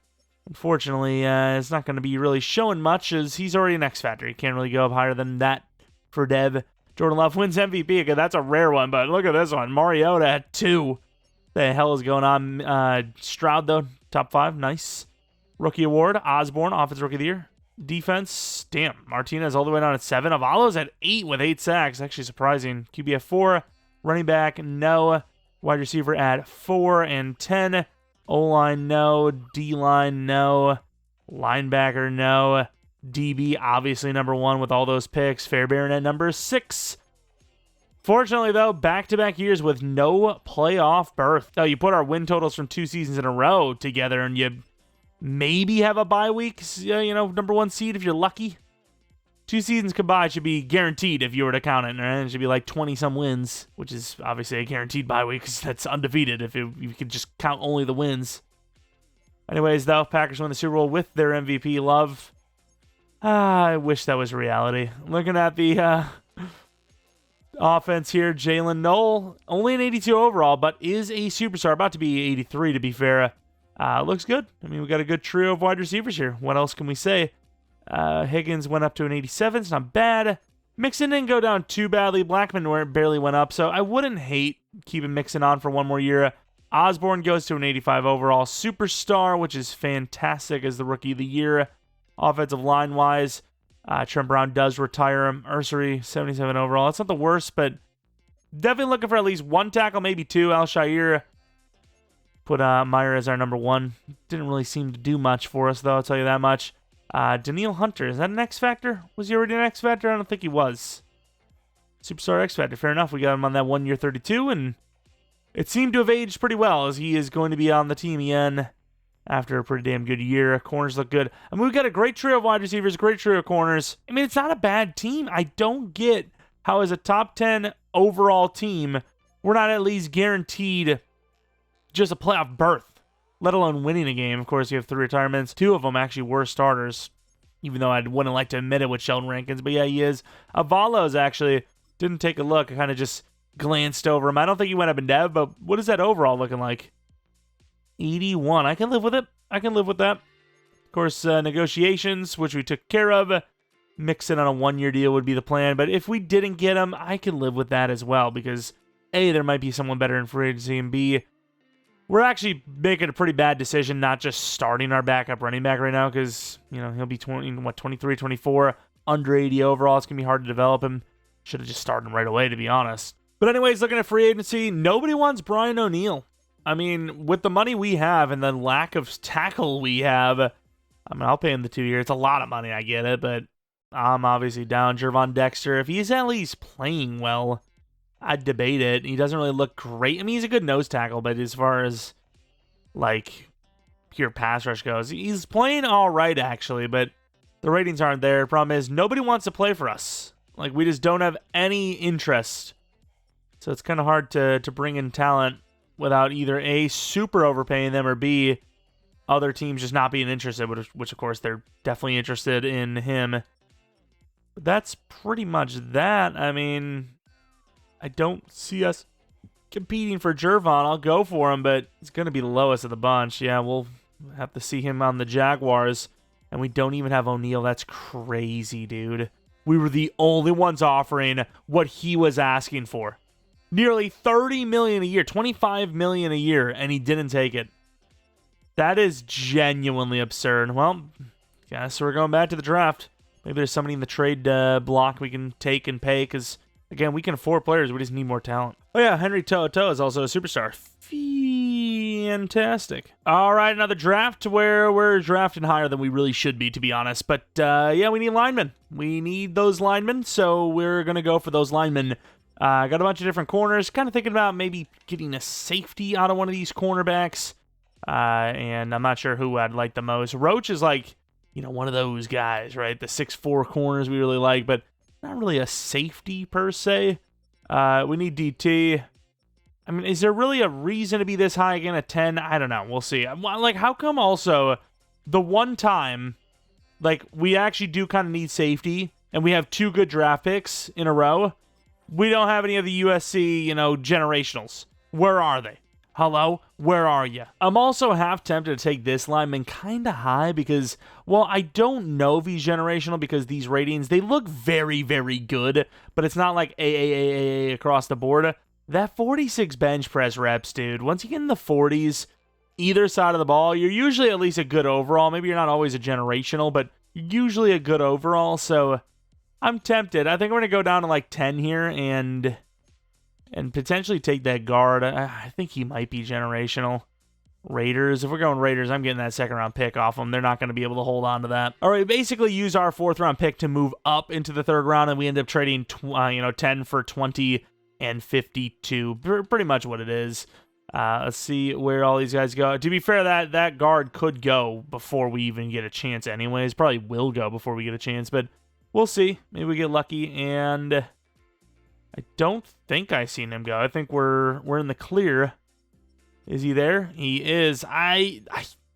Unfortunately, it's not going to be really showing much as he's already an X Factor. He can't really go up higher than that for Dev. Jordan Love wins MVP. Okay, that's a rare one, but look at this one. Mariota at 2. The hell is going on? Stroud, though, top 5. Nice. Rookie award. Osborne, Offensive Rookie of the Year. Defense, damn. Martinez all the way down at 7. Avalos at 8 with 8 sacks. Actually surprising. QB at 4. Running back, no. Wide receiver at 4 and 10. O-line, no. D-line, no. Linebacker, no. DB, obviously number 1 with all those picks. Fairbairn at number 6. Fortunately, though, back-to-back years with no playoff berth. Oh, you put our win totals from 2 seasons in a row together, and you maybe have a bye week, number 1 seed if you're lucky. 2 seasons combined should be guaranteed if you were to count it, and it should be like 20-some wins, which is obviously a guaranteed bye week because that's undefeated if you could just count only the wins. Anyways, though, Packers win the Super Bowl with their MVP, Love. I wish that was reality. Looking at the offense here, Jalen Noel, only an 82 overall, but is a superstar, about to be 83 to be fair. Looks good. I mean, we got a good trio of wide receivers here. What else can we say? Higgins went up to an 87. It's not bad. Mixon didn't go down too badly. Blackman barely went up, so I wouldn't hate keeping Mixon on for one more year. Osborne goes to an 85 overall. Superstar, which is fantastic as the Rookie of the Year. Offensive line-wise, Trent Brown does retire him. Ursery, 77 overall. That's not the worst, but definitely looking for at least 1 tackle, maybe 2. Al-Shaair. Put Meyer as our number 1. Didn't really seem to do much for us, though, I'll tell you that much. Daniil Hunter, is that an X Factor? Was he already an X Factor? I don't think he was. Superstar X Factor, fair enough. We got him on that 1-year 32, and it seemed to have aged pretty well as he is going to be on the team again after a pretty damn good year. Corners look good. I mean, we've got a great trio of wide receivers, great trio of corners. I mean, it's not a bad team. I don't get how as a top 10 overall team, we're not at least guaranteed just a playoff berth, let alone winning a game. Of course, you have 3 retirements. 2 of them actually were starters. even though I wouldn't like to admit it with Sheldon Rankins. But yeah, he is. Avalos actually didn't take a look. I kind of just glanced over him. I don't think he went up in dev, but what is that overall looking like? 81. I can live with it. I can live with that. Of course, negotiations, which we took care of. Mix it on a 1-year deal would be the plan. But if we didn't get him, I can live with that as well because A, there might be someone better in free agency, and B, we're actually making a pretty bad decision not just starting our backup running back right now because, you know, he'll be 23, 24, under 80 overall. It's going to be hard to develop him. Should have just started him right away, to be honest. But anyways, looking at free agency, nobody wants Brian O'Neill. I mean, with the money we have and the lack of tackle we have, I mean, I'll pay him the 2 years. It's a lot of money, I get it, but I'm obviously down. Gervon Dexter, if he's at least playing well, I'd debate it. He doesn't really look great. I mean, he's a good nose tackle, but as far as, like, pure pass rush goes, he's playing all right, actually, but the ratings aren't there. The problem is nobody wants to play for us. Like, we just don't have any interest. So it's kind of hard to bring in talent without either A, super overpaying them, or B, other teams just not being interested, which of course they're definitely interested in him. But that's pretty much that. I mean, I don't see us competing for Jervon. I'll go for him, but it's going to be the lowest of the bunch. Yeah, we'll have to see him on the Jaguars, and we don't even have O'Neill. That's crazy, dude. We were the only ones offering what he was asking for. Nearly $30 million a year, $25 million a year, and he didn't take it. That is genuinely absurd. Well, guess we're going back to the draft. Maybe there's somebody in the trade block we can take and pay, because, again, we can afford players. We just need more talent. Oh, yeah, Henry To'oTo'o is also a superstar. Fantastic. All right, another draft where we're drafting higher than we really should be, to be honest. But, yeah, we need linemen. We need those linemen, so we're going to go for those linemen. Got a bunch of different corners. Kind of thinking about maybe getting a safety out of one of these cornerbacks. And I'm not sure who I'd like the most. Roach is like, you know, one of those guys, right? The 6'4 corners we really like, but not really a safety per se. We need DT. I mean, is there really a reason to be this high again at 10? I don't know. We'll see. Like, how come also the one time, like, we actually do kind of need safety, and we have 2 good draft picks in a row, we don't have any of the USC, you know, generationals. Where are they? Hello? Where are you? I'm also half tempted to take this lineman kind of high because, well, I don't know if he's generational because these ratings, they look very, very good, but it's not like A across the board. That 46 bench press reps, dude, once you get in the 40s, either side of the ball, you're usually at least a good overall. Maybe you're not always a generational, but you're usually a good overall, so I'm tempted. I think we're going to go down to like 10 here and potentially take that guard. I think he might be generational. Raiders. If we're going Raiders, I'm getting that second-round pick off them. They're not going to be able to hold on to that. All right, basically use our 4th-round pick to move up into the 3rd round, and we end up trading 10 for 20 and 52. Pretty much what it is. Let's see where all these guys go. To be fair, that guard could go before we even get a chance anyways. Probably will go before we get a chance, but we'll see. Maybe we get lucky, and I don't think I seen him go. I think we're in the clear. Is he there? He is. I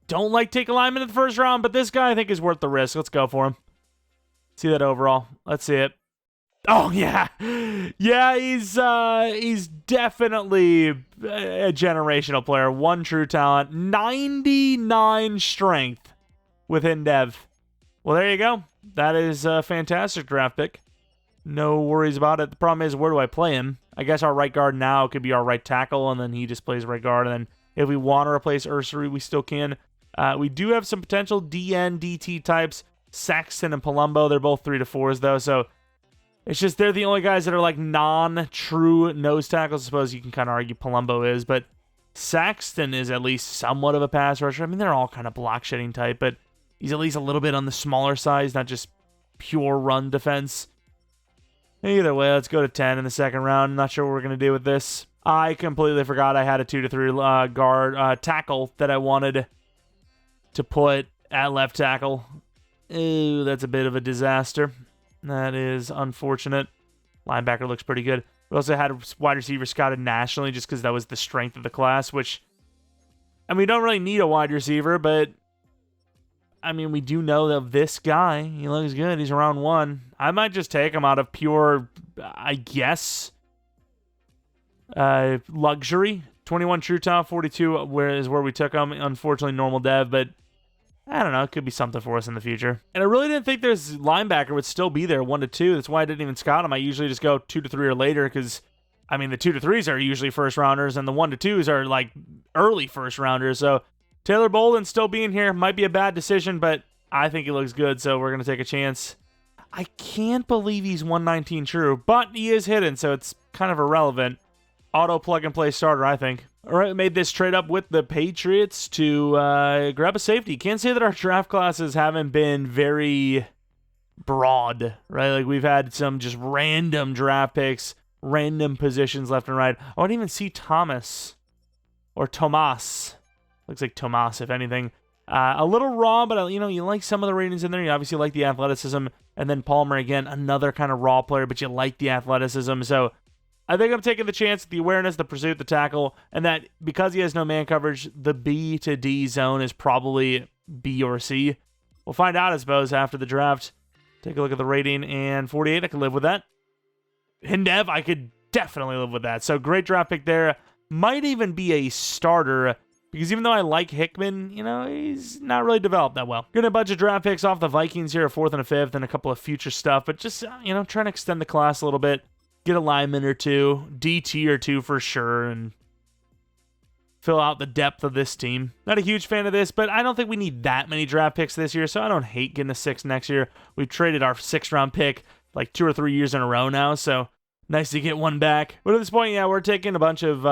don't like taking lineman in the 1st round, but this guy I think is worth the risk. Let's go for him. See that overall. Let's see it. Oh, yeah. Yeah, he's definitely a generational player. 1 true talent. 99 strength within dev. Well, there you go. That is a fantastic draft pick. No worries about it. The problem is, where do I play him? I guess our right guard now could be our right tackle, and then he just plays right guard. And then if we want to replace Ursary, we still can. We do have some potential DN, DT types. Saxton and Palumbo, they're both 3 to 4s, though. So it's just they're the only guys that are like non-true nose tackles. I suppose you can kind of argue Palumbo is, but Saxton is at least somewhat of a pass rusher. I mean, they're all kind of block shedding type, but he's at least a little bit on the smaller size, not just pure run defense. Either way, let's go to 10 in the 2nd round. I'm not sure what we're going to do with this. I completely forgot I had a 2 to 3 guard tackle that I wanted to put at left tackle. Ooh, that's a bit of a disaster. That is unfortunate. Linebacker looks pretty good. We also had a wide receiver scouted nationally just because that was the strength of the class, which, I mean, we don't really need a wide receiver, but I mean, we do know that this guy, he looks good. He's around 1. I might just take him out of pure, I guess, luxury. 21 true top, 42 is where we took him. Unfortunately, normal dev, but I don't know. It could be something for us in the future. And I really didn't think this linebacker would still be there, 1 to 2. That's why I didn't even scout him. I usually just go 2 to 3 or later because, I mean, the 2 to 3s are usually first rounders and the 1 to 2s are like early first rounders. So Taylor Bolden still being here might be a bad decision, but I think he looks good, so we're going to take a chance. I can't believe he's 119 true, but he is hidden, so it's kind of irrelevant. Auto plug-and-play starter, I think. All right, made this trade up with the Patriots to grab a safety. Can't say that our draft classes haven't been very broad, right? Like, we've had some just random draft picks, random positions left and right. I wouldn't even see Thomas or Tomas. Looks like Tomas, if anything. A little raw, but, you like some of the ratings in there. You obviously like the athleticism. And then Palmer, again, another kind of raw player, but you like the athleticism. So I think I'm taking the chance, the awareness, the pursuit, the tackle, and that because he has no man coverage, the B to D zone is probably B or C. We'll find out, I suppose, after the draft. Take a look at the rating, and 48, I can live with that. Hindev, I could definitely live with that. So great draft pick there. Might even be a starter, because even though I like Hickman, he's not really developed that well. Getting a bunch of draft picks off the Vikings here, a 4th and a 5th, and a couple of future stuff, but just, trying to extend the class a little bit. Get a lineman or 2, DT or 2 for sure, and fill out the depth of this team. Not a huge fan of this, but I don't think we need that many draft picks this year, so I don't hate getting a 6 next year. We've traded our 6th-round pick like 2 or 3 years in a row now, so nice to get one back. But at this point, yeah, we're taking a bunch of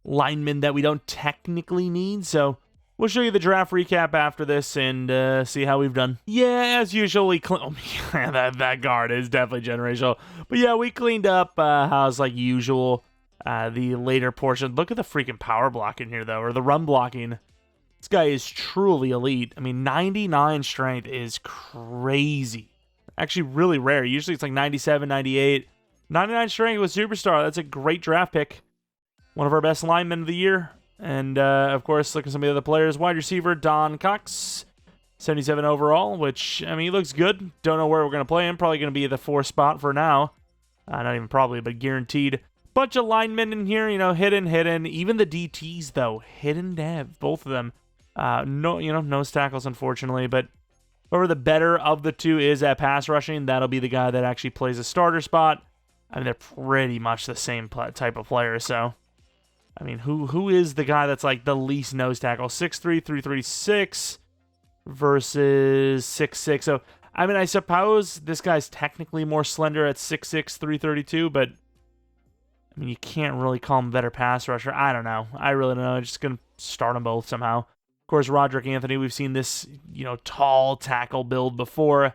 linemen that we don't technically need, so we'll show you the draft recap after this and see how we've done. Yeah, as usual, that guard is definitely generational. But yeah, we cleaned up house like usual. The later portion. Look at the freaking power block in here, though, or the run blocking. This guy is truly elite. I mean, 99 strength is crazy. Actually, really rare. Usually it's like 97, 98. 99 strength with Superstar. That's a great draft pick. One of our best linemen of the year. And, of course, look at some of the other players. Wide receiver, Don Cox, 77 overall, which, I mean, he looks good. Don't know where we're going to play him. Probably going to be the 4th spot for now. Not even probably, but guaranteed. Bunch of linemen in here, hidden. Even the DTs, though, hidden dev, both of them. No tackles, unfortunately, but whoever the better of the 2 is at pass rushing, that'll be the guy that actually plays a starter spot. I mean, they're pretty much the same type of player, so I mean, who is the guy that's like the least nose tackle? 6'3", 336 versus 6'6". So, I mean, I suppose this guy's technically more slender at 6'6", 332, but I mean, you can't really call him a better pass rusher. I don't know. I really don't know. I'm just going to start them both somehow. Of course, Roderick Anthony, we've seen this, tall tackle build before.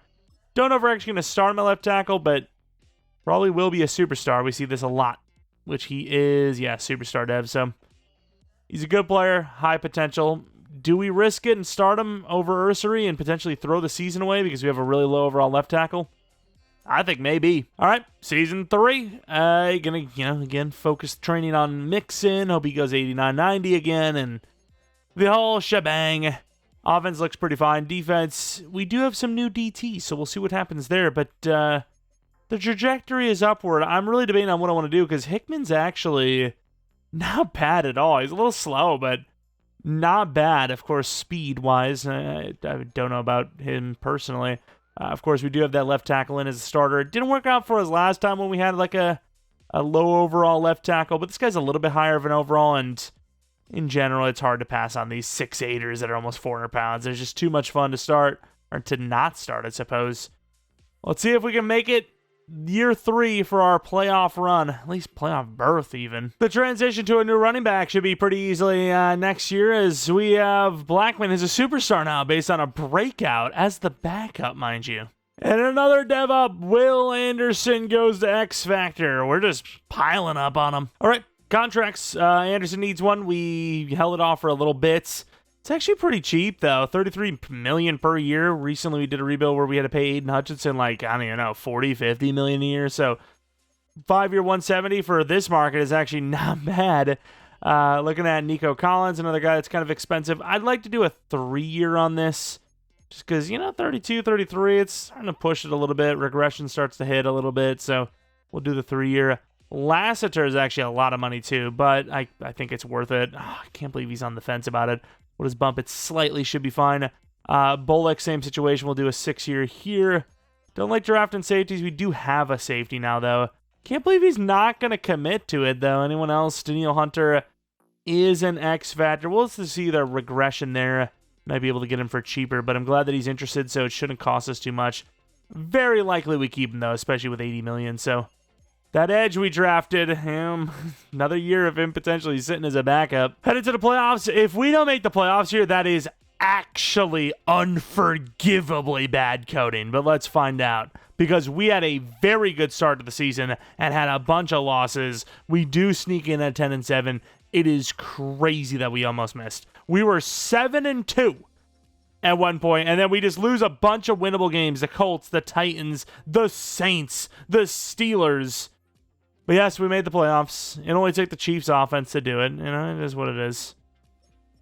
Don't know if we're actually going to start him at left tackle, but probably will be a superstar. We see this a lot. Which he is, superstar dev. So he's a good player, high potential. Do we risk it and start him over Ursary and potentially throw the season away because we have a really low overall left tackle? I think maybe. All right, season 3. Gonna, again, focus training on Mixon. Hope he goes 89, 90 again, and the whole shebang. Offense looks pretty fine. Defense, we do have some new DT, so we'll see what happens there. But the trajectory is upward. I'm really debating on what I want to do because Hickman's actually not bad at all. He's a little slow, but not bad. Of course, speed-wise, I don't know about him personally. Of course, we do have that left tackle in as a starter. It didn't work out for us last time when we had like a low overall left tackle, but this guy's a little bit higher of an overall, and in general, it's hard to pass on these 6'8"ers that are almost 400 pounds. They're just too much fun to start, or to not start, I suppose. Let's see if we can make it year 3 for our playoff run, at least playoff berth even. The transition to a new running back should be pretty easily next year, as we have Blackman as a superstar now based on a breakout as the backup, mind you. And another dev up, Will Anderson goes to X Factor. We're just piling up on him. All right, contracts. Anderson needs one. We held it off for a little bit. It's actually pretty cheap, though. $33 million per year. Recently, we did a rebuild where we had to pay Aiden Hutchinson, like, I don't even know, $40, $50 million a year. So, 5-year $170 for this market is actually not bad. Looking at Nico Collins, another guy that's kind of expensive. I'd like to do a 3-year on this just because, 32, 33, it's starting to push it a little bit. Regression starts to hit a little bit, so we'll do the 3-year. Lassiter is actually a lot of money too, but I think it's worth it. I can't believe he's on the fence about it. We'll just bump it slightly, should be fine. Bullock, same situation. We'll do a 6-year here. Don't like drafting safeties. We do have a safety now, though. Can't believe he's not going to commit to it, though. Anyone else? Daniil Hunter is an X factor. We'll just see the regression there. Might be able to get him for cheaper, but I'm glad that he's interested, so it shouldn't cost us too much. Very likely we keep him, though, especially with $80 million. So that edge we drafted, another year of him potentially sitting as a backup. Headed to the playoffs. If we don't make the playoffs here, that is actually unforgivably bad coding, but let's find out. Because we had a very good start to the season and had a bunch of losses. We do sneak in at 10-7. It is crazy that we almost missed. We were 7-2 at one point, and then we just lose a bunch of winnable games. The Colts, the Titans, the Saints, the Steelers. But yes, we made the playoffs. It only took the Chiefs offense to do it. It is what it is.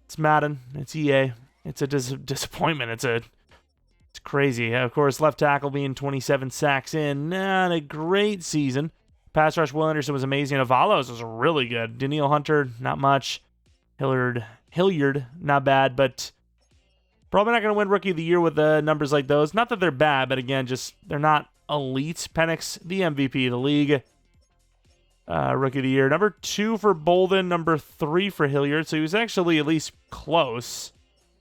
It's Madden. It's EA. It's a disappointment. It's crazy. Of course, left tackle being 27 sacks in. Not a great season. Pass rush, Will Anderson was amazing. Avalos was really good. Daniil Hunter, not much. Hilliard, not bad, but probably not going to win Rookie of the Year with numbers like those. Not that they're bad, but again, just they're not elite. Penix, the MVP of the league. Rookie of the Year. Number 2 for Bolden. Number 3 for Hilliard. So he was actually at least close.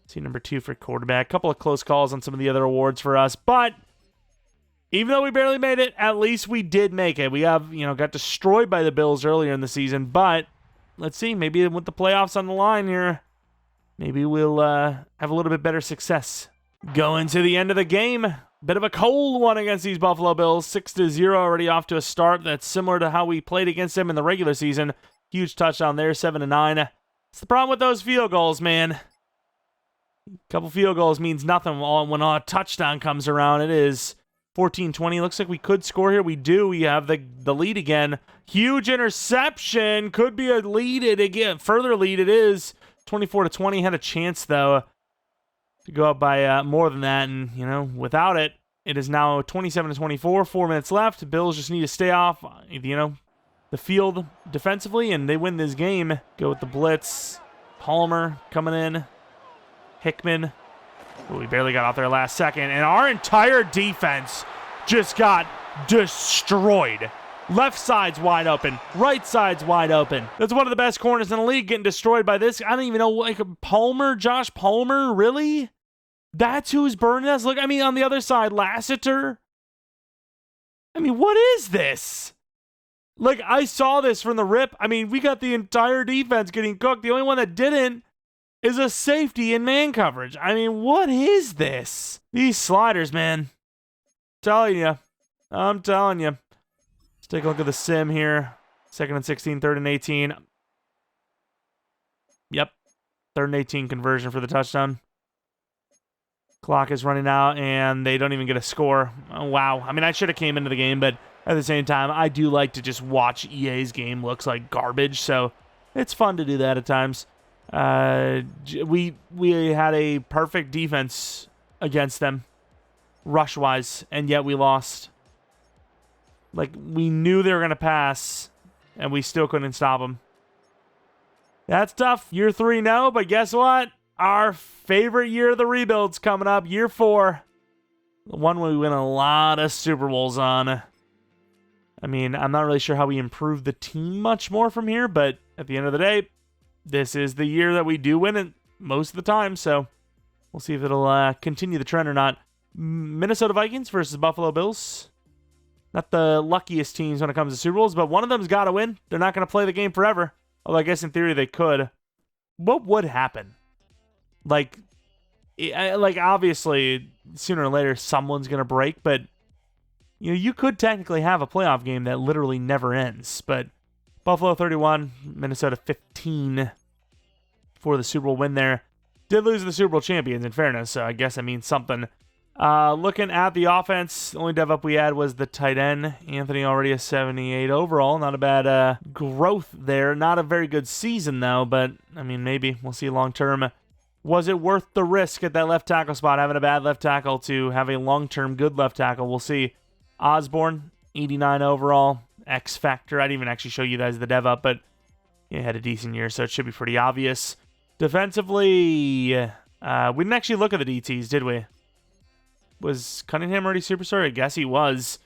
See, number 2 for quarterback. A couple of close calls on some of the other awards for us. But even though we barely made it, at least we did make it. We have, got destroyed by the Bills earlier in the season. But let's see. Maybe with the playoffs on the line here, maybe we'll have a little bit better success. Going to the end of the game. Bit of a cold one against these Buffalo Bills. 6-0 already off to a start. That's similar to how we played against them in the regular season. Huge touchdown there, 7-9. It's the problem with those field goals, man. A couple field goals means nothing when a touchdown comes around. It is 14-20. Looks like we could score here. We do. We have the lead again. Huge interception. Could be a lead. It again. Further lead it is. 24-20. Had a chance, though, to go up by more than that. And, without it, it is now 27-24. 4 minutes left. Bills just need to stay off, the field defensively, and they win this game. Go with the blitz. Palmer coming in. Hickman. Ooh, we barely got off there last second. And our entire defense just got destroyed. Left side's wide open. Right side's wide open. That's one of the best corners in the league getting destroyed by this. I don't even know, Palmer, Josh Palmer, really? That's who's burning us? Look, on the other side, Lassiter. What is this? I saw this from the rip. We got the entire defense getting cooked. The only one that didn't is a safety in man coverage. What is this? These sliders, man. I'm telling you. Let's take a look at the sim here. 2nd and 16, 3rd and 18. Yep. 3rd and 18 conversion for the touchdown. Clock is running out, and they don't even get a score. Oh, wow. I should have came into the game, but at the same time, I do like to just watch EA's game. Looks like garbage, so it's fun to do that at times. We had a perfect defense against them, rush-wise, and yet we lost. We knew they were going to pass, and we still couldn't stop them. That's tough. Year 3, no, but guess what? Our favorite year of the rebuild's coming up, year 4. The one we win a lot of Super Bowls on. I'm not really sure how we improve the team much more from here, but at the end of the day, this is the year that we do win it most of the time, so we'll see if it'll continue the trend or not. Minnesota Vikings versus Buffalo Bills. Not the luckiest teams when it comes to Super Bowls, but one of them's got to win. They're not going to play the game forever, although I guess in theory they could. What would happen? Obviously, sooner or later someone's going to break, but you could technically have a playoff game that literally never ends, but Buffalo 31, Minnesota 15 for the Super Bowl win there. Did lose to the Super Bowl champions, in fairness, so I guess that means something. Looking at the offense, the only dev up we had was the tight end. Anthony already a 78 overall. Not a bad growth there. Not a very good season, though, but, I mean, maybe. We'll see long term. Was it worth the risk at that left tackle spot, having a bad left tackle, to have a long-term good left tackle? We'll see. Osborne, 89 overall. X Factor. I didn't even actually show you guys the dev up, but he had a decent year, so it should be pretty obvious. Defensively, we didn't actually look at the DTs, did we? Was Cunningham already superstar? I guess he was.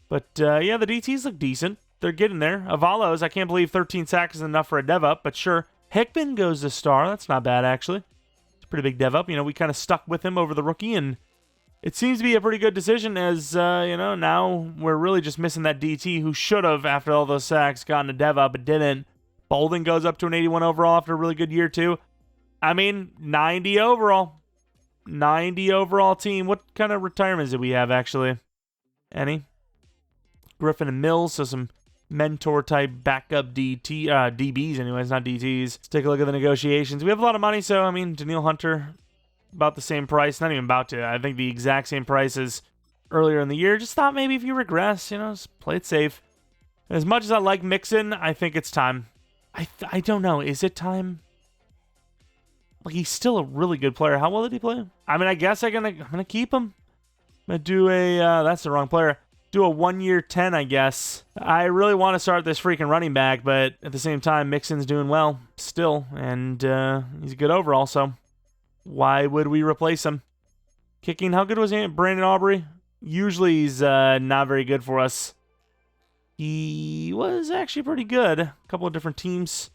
But, yeah, the DTs look decent. They're getting there. Avalos, I can't believe 13 sacks is enough for a dev up, but sure. Hickman goes to star. That's not bad, actually. It's a pretty big dev up. You know, we kind of stuck with him over the rookie, and it seems to be a pretty good decision as, you know, now we're really just missing that DT who should have, after all those sacks, gotten a dev up but didn't. Bolden goes up to an 81 overall after a really good year, too. I mean, 90 overall. 90 overall team. What kind of retirements did we have, actually? Any? Griffin and Mills, so some mentor-type backup DBs anyways, not DTs. Let's take a look at the negotiations. We have a lot of money, so, I mean, Daniil Hunter, about the same price. Not even about to. I think the exact same price as earlier in the year. Just thought maybe if you regress, you know, just play it safe. As much as I like Mixon, I think it's time. I don't know. Is it time? Like, he's still a really good player. How well did he play? I mean, I guess I'm gonna keep him. I'm gonna do a that's the wrong player. Do a 1-year 10, I guess. I really want to start this freaking running back, but at the same time, Mixon's doing well still, and he's good overall. So why would we replace him? Kicking, how good was he? Brandon Aubrey. Usually he's not very good for us. He was actually pretty good. A couple of different teams.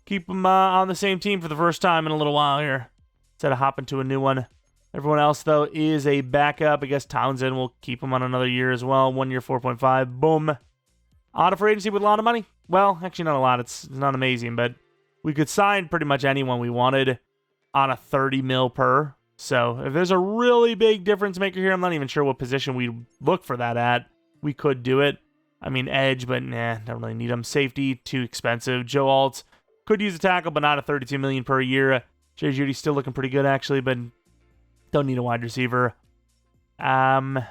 Keep him on the same team for the first time in a little while here, instead of hopping to a new one. Everyone else, though, is a backup. I guess Townsend will keep him on another year as well. 1 year, 4.5. Boom. On a free agency with a lot of money. Well, actually not a lot. It's not amazing, but we could sign pretty much anyone we wanted on a 30 mil per. So if there's a really big difference maker here, I'm not even sure what position we look for that at. We could do it. I mean, edge, but nah, don't really need him. Safety, too expensive. Joe Alt could use a tackle, but not a $32 million per year. Jerry Jeudy's still looking pretty good, actually, but don't need a wide receiver. I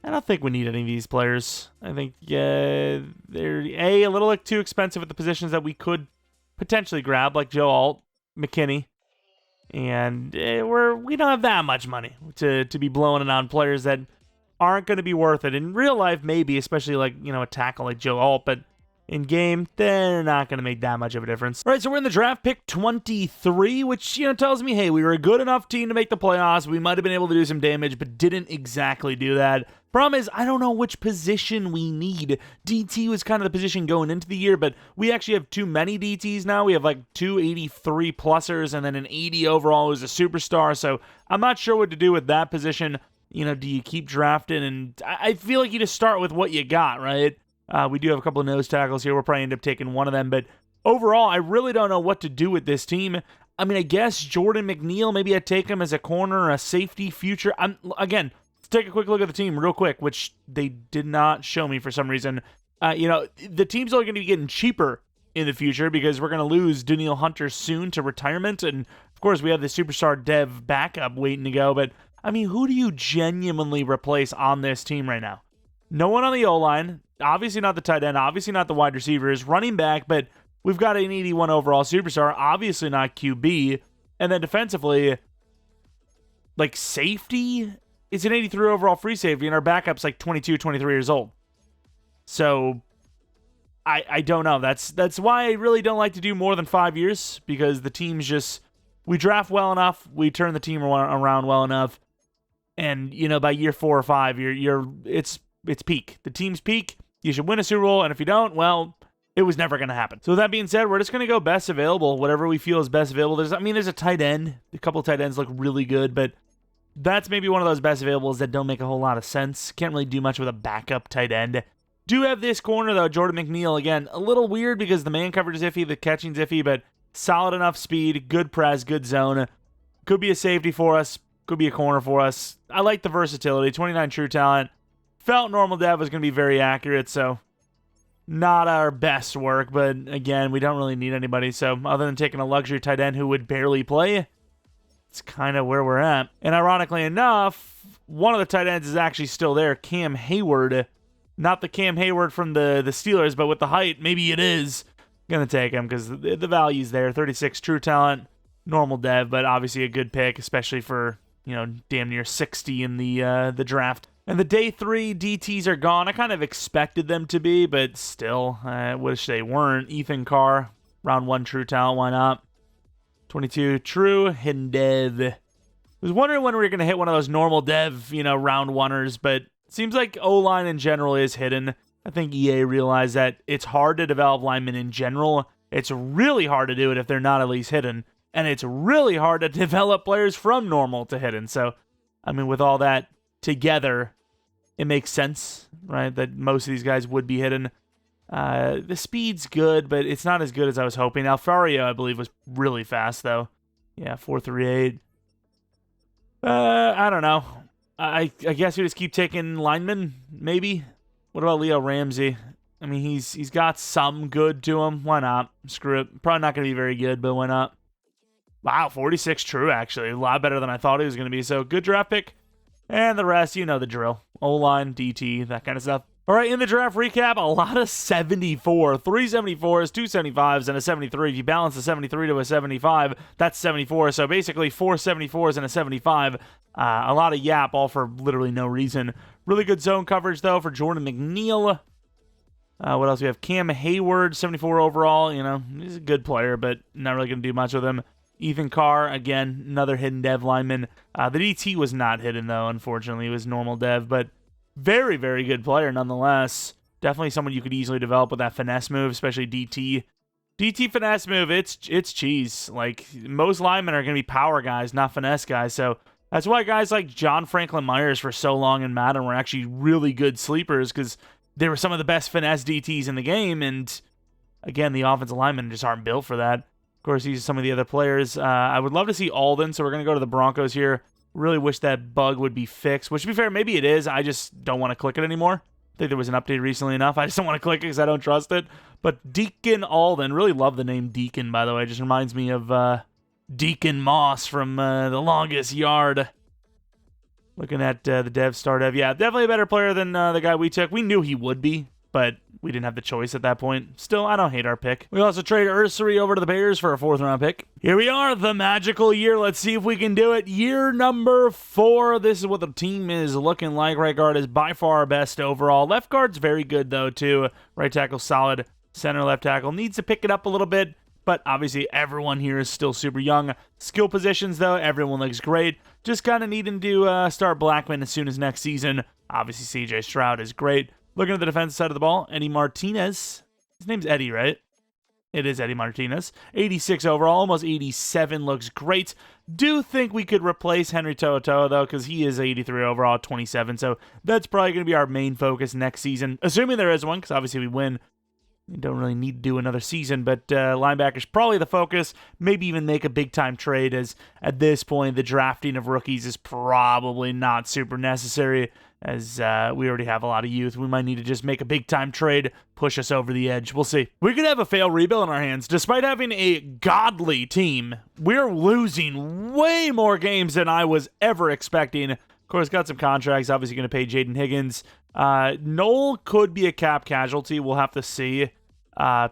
don't think we need any of these players. I think they're a little too expensive at the positions that we could potentially grab, like Joe Alt, McKinney, and we don't have that much money to be blowing it on players that aren't going to be worth it. In real life, maybe, especially like, you know, a tackle like Joe Alt, but in game, they're not going to make that much of a difference. All right, so we're in the draft pick 23, which, you know, tells me, hey, we were a good enough team to make the playoffs. We might have been able to do some damage, but didn't exactly do that. Problem is, I don't know which position we need. DT was kind of the position going into the year, but we actually have too many DTs now. We have like 2 83 plussers and then an 80 overall who's a superstar, so I'm not sure what to do with that position. You know, do you keep drafting? And I feel like you just start with what you got, right? We do have a couple of nose tackles here. We'll probably end up taking one of them. But overall, I really don't know what to do with this team. I mean, I guess Jordan McNeil, maybe I'd take him as a corner, a safety future. Again, let's take a quick look at the team real quick, which they did not show me for some reason. You know, the team's only going to be getting cheaper in the future because we're going to lose Daniil Hunter soon to retirement. And, of course, we have the superstar dev backup waiting to go. But, I mean, who do you genuinely replace on this team right now? No one on the O-line. Obviously not the tight end. Obviously not the wide receivers. Running back, but we've got an 81 overall superstar. Obviously not QB. And then defensively, like safety, it's an 83 overall free safety, and our backup's like 22, 23 years old. So I don't know. That's why I really don't like to do more than 5 years, because the team's just, we draft well enough, we turn the team around well enough, and you know, by year 4 or 5, it's peak. The team's peak. You should win a Super Bowl, and if you don't, well, it was never going to happen. So with that being said, we're just going to go best available, whatever we feel is best available. There's a tight end. A couple of tight ends look really good, but that's maybe one of those best availables that don't make a whole lot of sense. Can't really do much with a backup tight end. Do have this corner, though, Jordan McNeil. Again, a little weird because the man coverage is iffy, the catching's iffy, but solid enough speed, good press, good zone. Could be a safety for us, could be a corner for us. I like the versatility. 29 true talent. Felt normal dev was going to be very accurate, so not our best work, but again, we don't really need anybody. So other than taking a luxury tight end who would barely play, it's kind of where we're at. And ironically enough, one of the tight ends is actually still there, Cam Hayward. Not the Cam Hayward from the Steelers, but with the height, maybe it is. Going to take him because the value's there. 36 true talent, normal dev, but obviously a good pick, especially for, damn near 60 in the draft. And the day 3 DTs are gone. I kind of expected them to be, but still, I wish they weren't. Ethan Carr, round 1 true talent, why not? 22 true, hidden dev. I was wondering when we were going to hit one of those normal dev, round 1ers, but it seems like O-line in general is hidden. I think EA realized that it's hard to develop linemen in general. It's really hard to do it if they're not at least hidden. And it's really hard to develop players from normal to hidden. So, with all that together, it makes sense, right, that most of these guys would be hidden. The speed's good, but it's not as good as I was hoping. Alfario, I believe, was really fast, though. Yeah, 4.38. I don't know. I guess we just keep taking linemen, maybe. What about Leo Ramsey? He's got some good to him. Why not? Screw it. Probably not going to be very good, but why not? Wow, 46 true, actually. A lot better than I thought he was going to be. So, good draft pick. And the rest, you know the drill. O-line, DT, that kind of stuff. All right, in the draft recap, a lot of 74. 3 74s, 2 75s, and a 73. If you balance the 73 to a 75, that's 74. So basically 4 74s and a 75. A lot of yap, all for literally no reason. Really good zone coverage, though, for Jordan McNeil. What else? We have Cam Hayward, 74 overall. He's a good player, but not really going to do much with him. Ethan Carr, again, another hidden dev lineman. The DT was not hidden, though, unfortunately. He was normal dev, but very, very good player nonetheless. Definitely someone you could easily develop with that finesse move, especially DT. DT finesse move, it's cheese. Like, most linemen are going to be power guys, not finesse guys. So that's why guys like John Franklin Myers for so long in Madden were actually really good sleepers, because they were some of the best finesse DTs in the game. And again, the offensive linemen just aren't built for that. Of course, these are some of the other players. I would love to see Alden, so we're going to go to the Broncos here. Really wish that bug would be fixed, which, to be fair, maybe it is. I just don't want to click it anymore. I think there was an update recently enough. I just don't want to click it because I don't trust it. But Deacon Alden, really love the name Deacon, by the way. It just reminds me of Deacon Moss from The Longest Yard. Looking at the dev, star dev. Yeah, definitely a better player than the guy we took. We knew he would be, but we didn't have the choice at that point. Still, I don't hate our pick. We also traded Ursary over to the Bears for a 4th-round pick. Here we are, the magical year. Let's see if we can do it. Year number 4. This is what the team is looking like. Right guard is by far our best overall. Left guard's very good, though, too. Right tackle, solid. Center, left tackle needs to pick it up a little bit, but obviously everyone here is still super young. Skill positions, though, everyone looks great. Just kind of needing to start Blackman as soon as next season. Obviously, C.J. Stroud is great. Looking at the defensive side of the ball, Eddie Martinez. His name's Eddie, right? It is Eddie Martinez. 86 overall, almost 87. Looks great. Do think we could replace Henry To'oTo'o, though, because he is 83 overall, 27. So that's probably going to be our main focus next season, assuming there is one, because obviously we win. We don't really need to do another season, but linebacker's probably the focus. Maybe even make a big-time trade, as at this point, the drafting of rookies is probably not super necessary, as we already have a lot of youth. We might need to just make a big-time trade, push us over the edge. We'll see. We could have a failed rebuild in our hands. Despite having a godly team, we're losing way more games than I was ever expecting. Of course, got some contracts. Obviously going to pay Jaden Higgins. Noel could be a cap casualty. We'll have to see.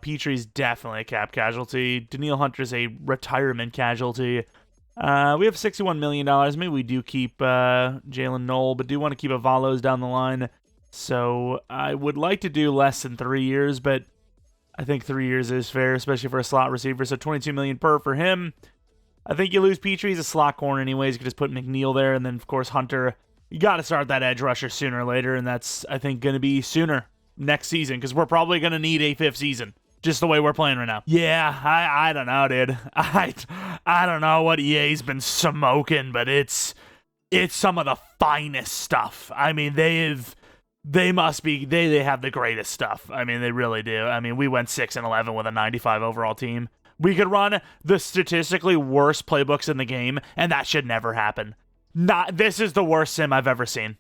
Petrie's definitely a cap casualty. Daniil Hunter's a retirement casualty. We have $61 million. Maybe we do keep Jalen Noel, but do want to keep Avalos down the line. So I would like to do less than 3 years, but I think 3 years is fair, especially for a slot receiver. So $22 million per for him. I think you lose Petrie. He's a slot corner anyways. You could just put McNeil there. And then, of course, Hunter. You got to start that edge rusher sooner or later, and that's, I think, going to be sooner next season, because we're probably going to need a 5th season, just the way we're playing right now. Yeah, I don't know, dude. I don't know what EA's been smoking, but it's some of the finest stuff. I mean, they have the greatest stuff. I mean, they really do. I mean, we went 6-11 with a 95 overall team. We could run the statistically worst playbooks in the game, and that should never happen. This is the worst sim I've ever seen.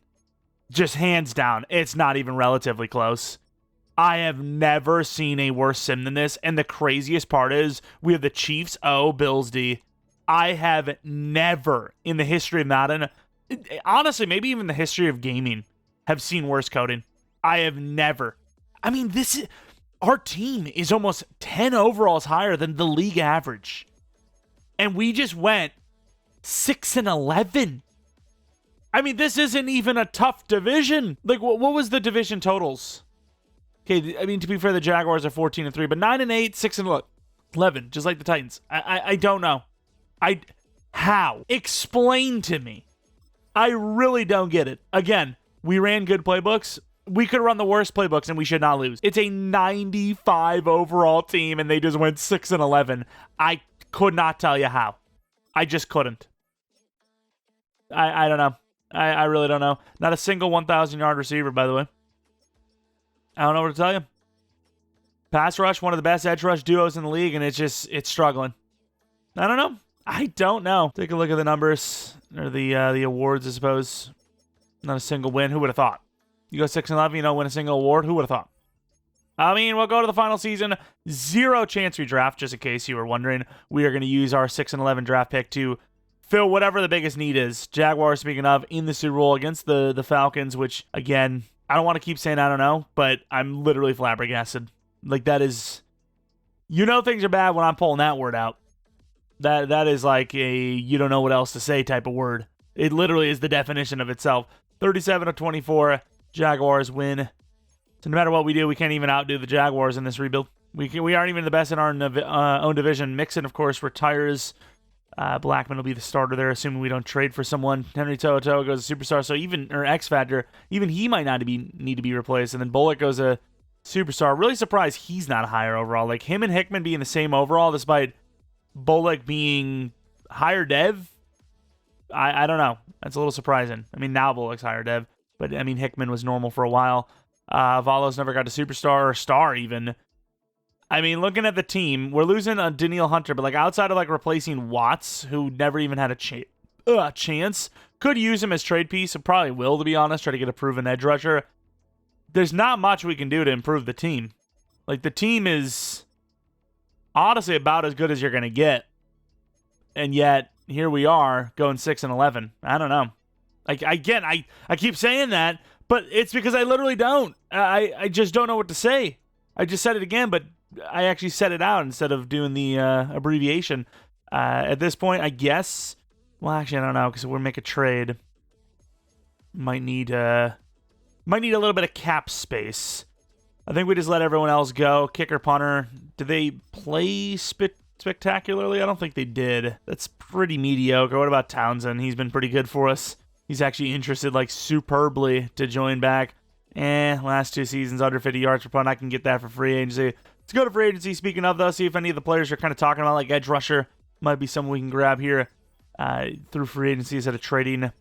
Just hands down. It's not even relatively close. I have never seen a worse sim than this, and the craziest part is we have the Chiefs O, Bills D. I have never in the history of Madden, honestly, maybe even the history of gaming, have seen worse coding. I have never. I mean, our team is almost 10 overalls higher than the league average. And we just went 6-11. I mean, this isn't even a tough division. Like, what was the division totals? Okay, I mean, to be fair, the Jaguars are 14-3, but 9-8, 6-11, just like the Titans. I don't know. How? Explain to me. I really don't get it. Again, we ran good playbooks. We could run the worst playbooks and we should not lose. It's a 95 overall team and they just went 6-11. I could not tell you how. I just couldn't. I don't know. I really don't know. Not a single 1,000-yard receiver, by the way. I don't know what to tell you. Pass rush, one of the best edge rush duos in the league, and it's struggling. I don't know. I don't know. Take a look at the numbers, or the awards, I suppose. Not a single win. Who would have thought? You go 6-11, you don't win a single award. Who would have thought? I mean, we'll go to the final season. 0 chance redraft, just in case you were wondering. We are going to use our 6-11 draft pick to fill whatever the biggest need is. Jaguars, speaking of, in the Super Bowl against the Falcons, which, again, I don't want to keep saying I don't know, but I'm literally flabbergasted. Like, that is... You know things are bad when I'm pulling that word out. That is like a you don't know what else to say type of word. It literally is the definition of itself. 37-24, Jaguars win. So no matter what we do, we can't even outdo the Jaguars in this rebuild. We aren't even the best in our own division. Mixon, of course, retires. Blackman will be the starter there, assuming we don't trade for someone. Henry To'oTo'o goes a superstar, so or X Factor, even he might not need to be replaced. And then Bullock goes a superstar. Really surprised he's not higher overall. Like him and Hickman being the same overall, despite Bullock being higher dev. I don't know. That's a little surprising. I mean, now Bullock's higher dev, but I mean Hickman was normal for a while. Valos never got a superstar or star even. I mean, looking at the team, we're losing a Danielle Hunter, but like outside of like replacing Watts, who never even had a chance, could use him as trade piece, and probably will, to be honest, try to get a proven edge rusher. There's not much we can do to improve the team. Like, the team is honestly about as good as you're going to get. And yet, here we are, going 6-11. I don't know. Like, again, I keep saying that, but it's because I literally don't. I just don't know what to say. I just said it again, but I actually said it out instead of doing the abbreviation. At this point, I guess... Well, actually, I don't know, because we'll make a trade. Might need a little bit of cap space. I think we just let everyone else go. Kicker, punter. Did they play spectacularly? I don't think they did. That's pretty mediocre. What about Townsend? He's been pretty good for us. He's actually interested, like, superbly to join back. Last 2 seasons, under 50 yards per punt. I can get that for free agency. Let's go to free agency. Speaking of, though, see if any of the players you're kind of talking about, like edge rusher, might be someone we can grab here through free agency instead of trading.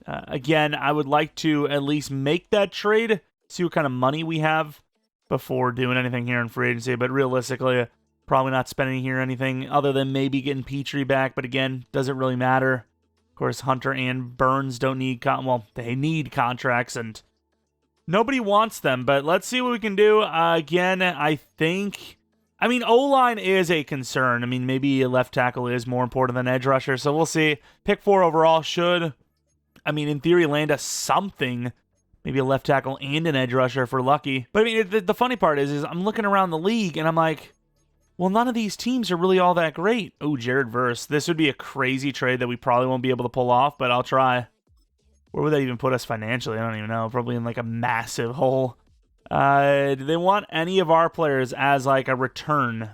Again, I would like to at least make that trade, see what kind of money we have before doing anything here in free agency. But realistically, probably not spending here anything other than maybe getting Petrie back. But again, doesn't really matter. Of course, Hunter and Burns don't need they need contracts, and nobody wants them. But let's see what we can do. Again, I mean, O-line is a concern. I mean, maybe a left tackle is more important than edge rusher. So we'll see. Pick 4 overall should... I mean, in theory, land us something. Maybe a left tackle and an edge rusher if we're lucky. But I mean, the funny part is I'm looking around the league and I'm like, well, none of these teams are really all that great. Oh, Jared Verse. This would be a crazy trade that we probably won't be able to pull off, but I'll try. Where would that even put us financially? I don't even know. Probably in like a massive hole. Do they want any of our players as like a return?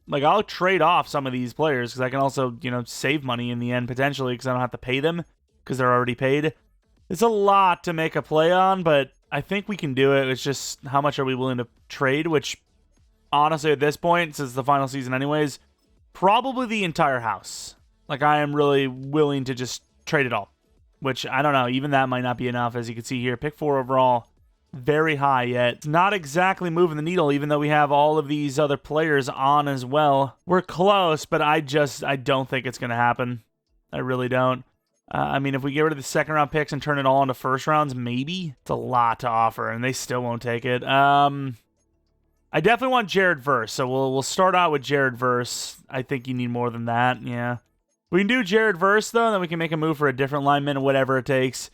Like, I'll trade off some of these players because I can also, save money in the end potentially because I don't have to pay them, because they're already paid. It's a lot to make a play on, but I think we can do it. It's just how much are we willing to trade, which honestly at this point, since the final season anyways, probably the entire house. Like, I am really willing to just trade it all, which I don't know. Even that might not be enough, as you can see here. Pick 4 overall, very high yet. It's not exactly moving the needle, even though we have all of these other players on as well. We're close, but I don't think it's going to happen. I really don't. I mean, if we get rid of the second-round picks and turn it all into first rounds, maybe. It's a lot to offer, and they still won't take it. I definitely want Jared Verse, so we'll start out with Jared Verse. I think you need more than that, yeah. We can do Jared Verse, though, and then we can make a move for a different lineman, whatever it takes.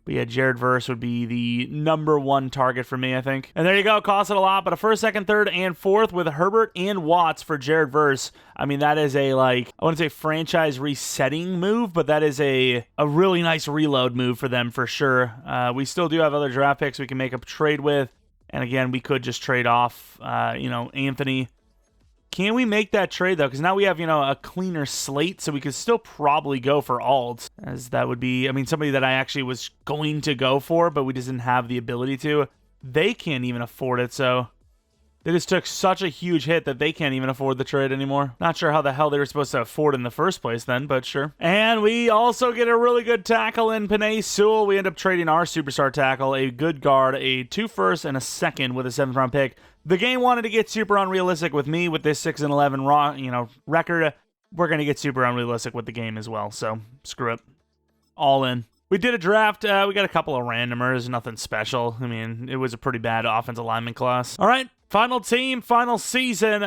But yeah, Jared Verse would be the number one target for me, I think. And there you go. Cost it a lot, but a first, second, third, and fourth with Herbert and Watts for Jared Verse. I mean, that is a, like, I wouldn't say franchise resetting move, but that is a really nice reload move for them for sure. We still do have other draft picks we can make a trade with. And again, we could just trade off, Anthony. Can we make that trade, though? Because now we have, a cleaner slate, so we could still probably go for Alt, as that would be, somebody that I actually was going to go for, but we just didn't have the ability to. They can't even afford it, so they just took such a huge hit that they can't even afford the trade anymore. Not sure how the hell they were supposed to afford it in the first place then, but sure. And we also get a really good tackle in Penei Sewell. We end up trading our superstar tackle, a good guard, a 2 firsts, and a second with a 7th round pick. The game wanted to get super unrealistic with me with this 6-11 record. We're going to get super unrealistic with the game as well, so screw it. All in. We did a draft. We got a couple of randomers, nothing special. It was a pretty bad offensive lineman class. All right, final team, final season.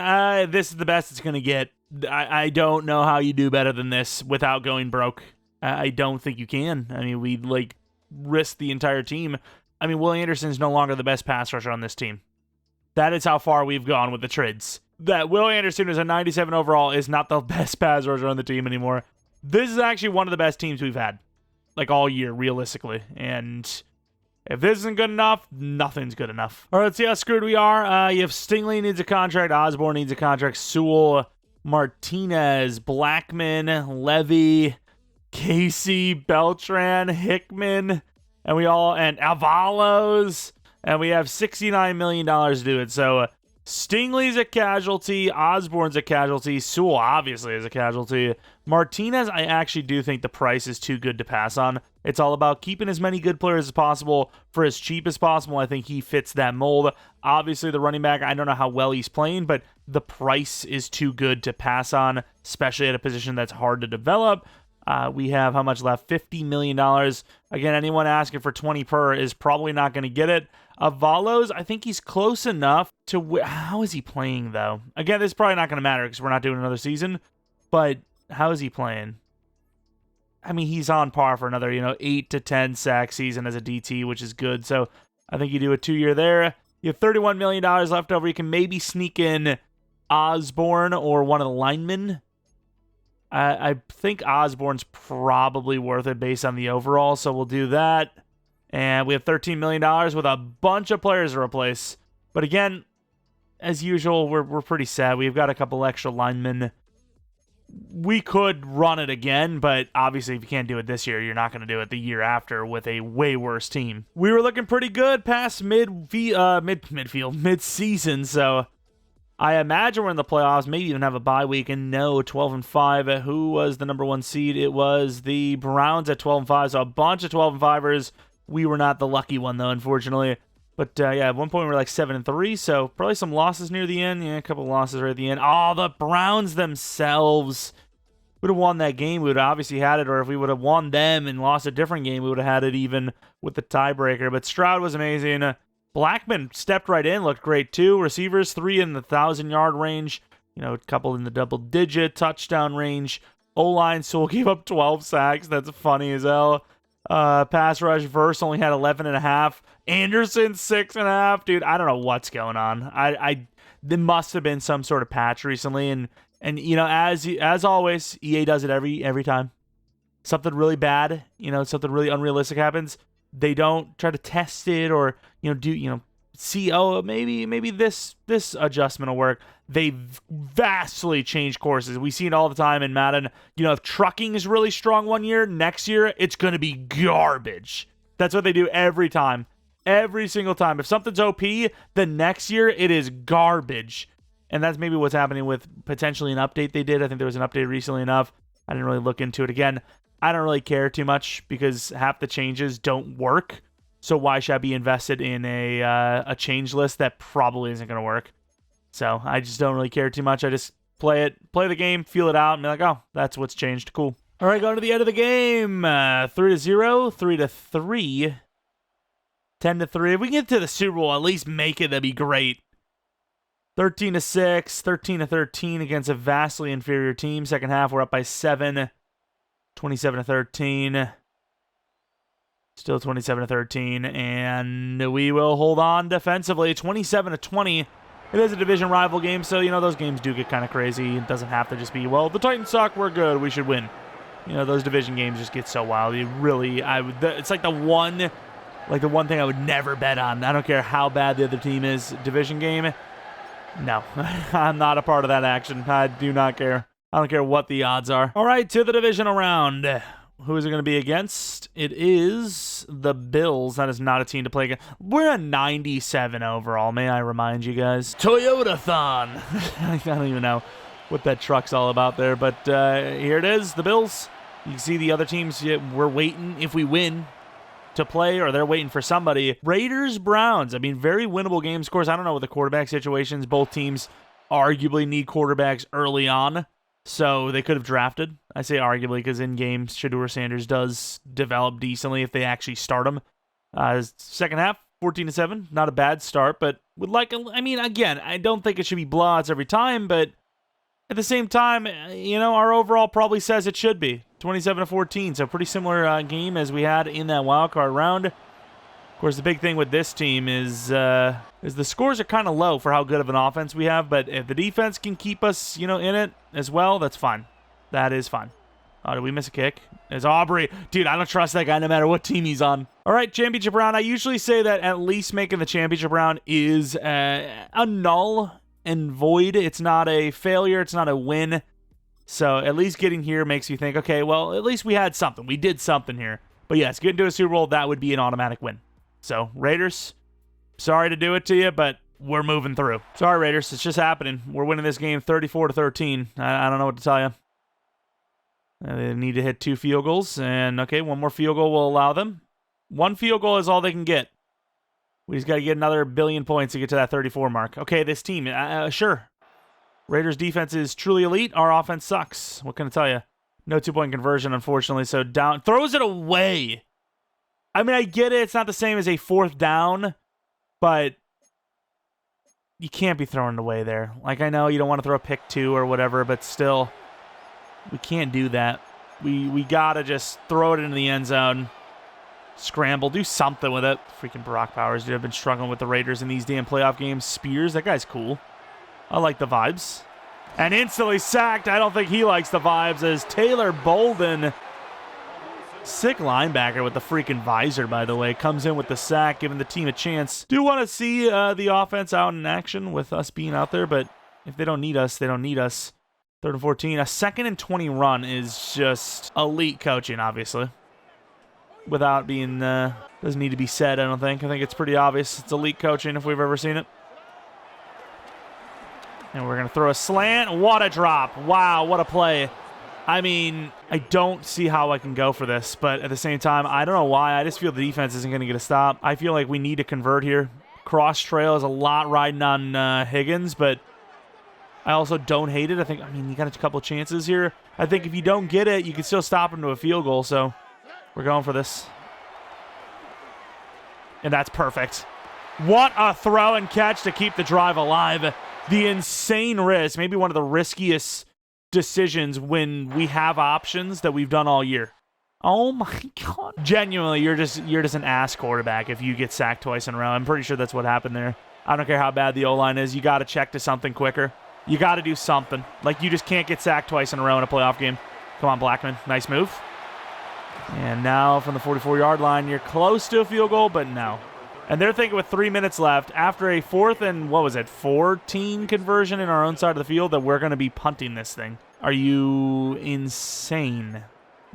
This is the best it's going to get. I don't know how you do better than this without going broke. I don't think you can. We risked the entire team. Will Anderson's no longer the best pass rusher on this team. That is how far we've gone with the trades. That Will Anderson is a 97 overall is not the best pass rusher on the team anymore. This is actually one of the best teams we've had, all year, realistically. And if this isn't good enough, nothing's good enough. All right, let's see how screwed we are. You have Stingley needs a contract. Osborne needs a contract. Sewell, Martinez, Blackman, Levy, Casey, Beltran, Hickman, and Avalos. And we have $69 million to do it. So Stingley's a casualty. Osborne's a casualty. Sewell obviously is a casualty. Martinez, I actually do think the price is too good to pass on. It's all about keeping as many good players as possible for as cheap as possible. I think he fits that mold. Obviously, the running back, I don't know how well he's playing, but the price is too good to pass on, especially at a position that's hard to develop. We have how much left? $50 million. Again, anyone asking for 20 per is probably not going to get it. Avalos, I think he's close enough to... How is he playing, though? Again, this is probably not going to matter because we're not doing another season. But how is he playing? He's on par for another, 8 to 10 sack season as a DT, which is good. So I think you do a 2-year there. You have $31 million left over. You can maybe sneak in Osborne or one of the linemen. I think Osborne's probably worth it based on the overall, so we'll do that. And we have $13 million with a bunch of players to replace. But again, as usual, we're pretty sad. We've got a couple extra linemen. We could run it again, but obviously if you can't do it this year, you're not going to do it the year after with a way worse team. We were looking pretty good past mid-season, so I imagine we're in the playoffs, maybe even have a bye week, and no, 12-5. Who was the number 1 seed? It was the Browns at 12-5, so a bunch of 12-5ers. We were not the lucky one, though, unfortunately. But, at one point we were 7-3, so probably some losses near the end. Yeah, a couple of losses right at the end. Oh, the Browns themselves would have won that game. We would have obviously had it, or if we would have won them and lost a different game, we would have had it even with the tiebreaker. But Stroud was amazing. Blackman stepped right in, looked great too. Receivers, 3 in the 1,000-yard range, a couple in the double-digit touchdown range. O-line, Sewell gave up 12 sacks. That's funny as hell. Pass rush, Verse only had 11.5. Anderson, 6.5. Dude, I don't know what's going on. There must have been some sort of patch recently, and as always, EA does it every time. Something really bad, something really unrealistic happens. They don't try to test it or, see, maybe this adjustment will work. They vastly change courses. We see it all the time in Madden. If trucking is really strong one year, next year, it's going to be garbage. That's what they do every time. Every single time. If something's OP, the next year, it is garbage. And that's maybe what's happening with potentially an update they did. I think there was an update recently enough. I didn't really look into it again. I don't really care too much because half the changes don't work. So why should I be invested in a change list that probably isn't going to work? So I just don't really care too much. I just play the game, feel it out, and be like, oh, that's what's changed. Cool. All right, going to the end of the game. 3-0, 3-3, 10-3. If we can get to the Super Bowl, at least make it, that'd be great. 13-6, 13-13 against a vastly inferior team. Second half, we're up by 7. 27-13. Still 27-13, and we will hold on defensively. 27-20. It is a division rival game, so, those games do get kind of crazy. It doesn't have to just be, well, the Titans suck, we're good, we should win. Those division games just get so wild. It's like the one thing I would never bet on. I don't care how bad the other team is. Division game, no. I'm not a part of that action. I do not care. I don't care what the odds are. All right, to the divisional round. Who is it going to be against? It is the Bills. That is not a team to play against. We're a 97 overall, may I remind you guys. Toyota-thon. I don't even know what that truck's all about there, but here it is, the Bills. You can see the other teams, we're waiting if we win to play, or they're waiting for somebody. Raiders, Browns. I mean, very winnable games. Of course, I don't know what the quarterback situations. Both teams arguably need quarterbacks early on, so they could have drafted. I say arguably because in games, Shedeur Sanders does develop decently if they actually start him. Second half, 14-7, not a bad start, but again, I don't think it should be blowouts every time, but at the same time, our overall probably says it should be 27-14, so pretty similar game as we had in that wild card round. Of course, the big thing with this team is the scores are kind of low for how good of an offense we have, but if the defense can keep us, in it as well, that's fine. That is fine. Oh, did we miss a kick? It's Aubrey. Dude, I don't trust that guy no matter what team he's on. All right, championship round. I usually say that at least making the championship round is a null and void. It's not a failure. It's not a win. So at least getting here makes you think, okay, well, at least we had something. We did something here. But yes, getting to a Super Bowl, that would be an automatic win. So, Raiders, sorry to do it to you, but we're moving through. Sorry, Raiders. It's just happening. We're winning this game 34-13. I don't know what to tell you. They need to hit 2 field goals, and okay, 1 more field goal will allow them. 1 field goal is all they can get. We just got to get another billion points to get to that 34 mark. Okay, this team, sure. Raiders' defense is truly elite. Our offense sucks. What can I tell you? No 2-point conversion, unfortunately, so down. Throws it away. I mean, I get it. It's not the same as a 4th down, but you can't be throwing it away there. Like, I know you don't want to throw a pick 2 or whatever, but still, we can't do that. We got to just throw it into the end zone, scramble, do something with it. Freaking Brock Powers, dude. I've been struggling with the Raiders in these damn playoff games. Spears, that guy's cool. I like the vibes. And instantly sacked. I don't think he likes the vibes as Taylor Bolden, sick linebacker with the freaking visor, by the way, comes in with the sack, giving the team a chance. Do want to see the offense out in action with us being out there, but if they don't need us, they don't need us. 3rd and 14. A 2nd and 20 run is just elite coaching, obviously. Without being, doesn't need to be said, I don't think. I think it's pretty obvious. It's elite coaching if we've ever seen it. And we're going to throw a slant. What a drop. Wow, what a play. I mean, I don't see how I can go for this, but at the same time, I don't know why. I just feel the defense isn't going to get a stop. I feel like we need to convert here. Cross trail is a lot riding on Higgins, but I also don't hate it. I mean, you got a couple chances here. I think if you don't get it, you can still stop him to a field goal, so we're going for this. And that's perfect. What a throw and catch to keep the drive alive. The insane risk, maybe one of the riskiest decisions when we have options that we've done all year. Oh my God. Genuinely, you're just an ass quarterback if you get sacked twice in a row. I'm pretty sure that's what happened there. I don't care how bad the O-line is. You got to check to something quicker. You got to do something. Like, you just can't get sacked twice in a row in a playoff game. Come on, Blackman. Nice move. And now from the 44-yard line, you're close to a field goal, but no. And they're thinking with 3 minutes left, after a 4th and, 14 conversion in our own side of the field, that we're going to be punting this thing. Are you insane?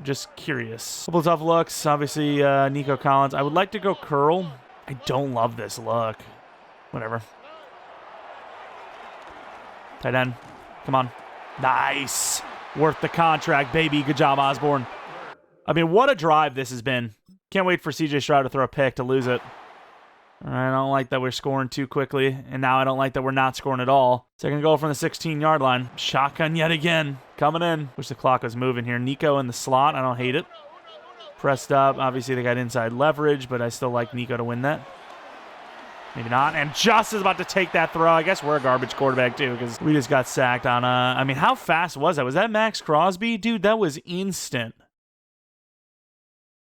Just curious. Couple of tough looks. Obviously, Nico Collins. I would like to go curl. I don't love this look. Whatever. Tight end. Come on. Nice. Worth the contract, baby. Good job, Osborne. I mean, what a drive this has been. Can't wait for C.J. Stroud to throw a pick to lose it. I don't like that we're scoring too quickly, and now I don't like that we're not scoring at all. Second goal from the 16-yard line. Shotgun yet again. Coming in. Wish the clock was moving here. Nico in the slot. I don't hate it. Pressed up. Obviously, they got inside leverage, but I still like Nico to win that. Maybe not. And just is about to take that throw. I guess we're a garbage quarterback, too, because we just got sacked on I mean, how fast was that? Was that Max Crosby? Dude, that was instant.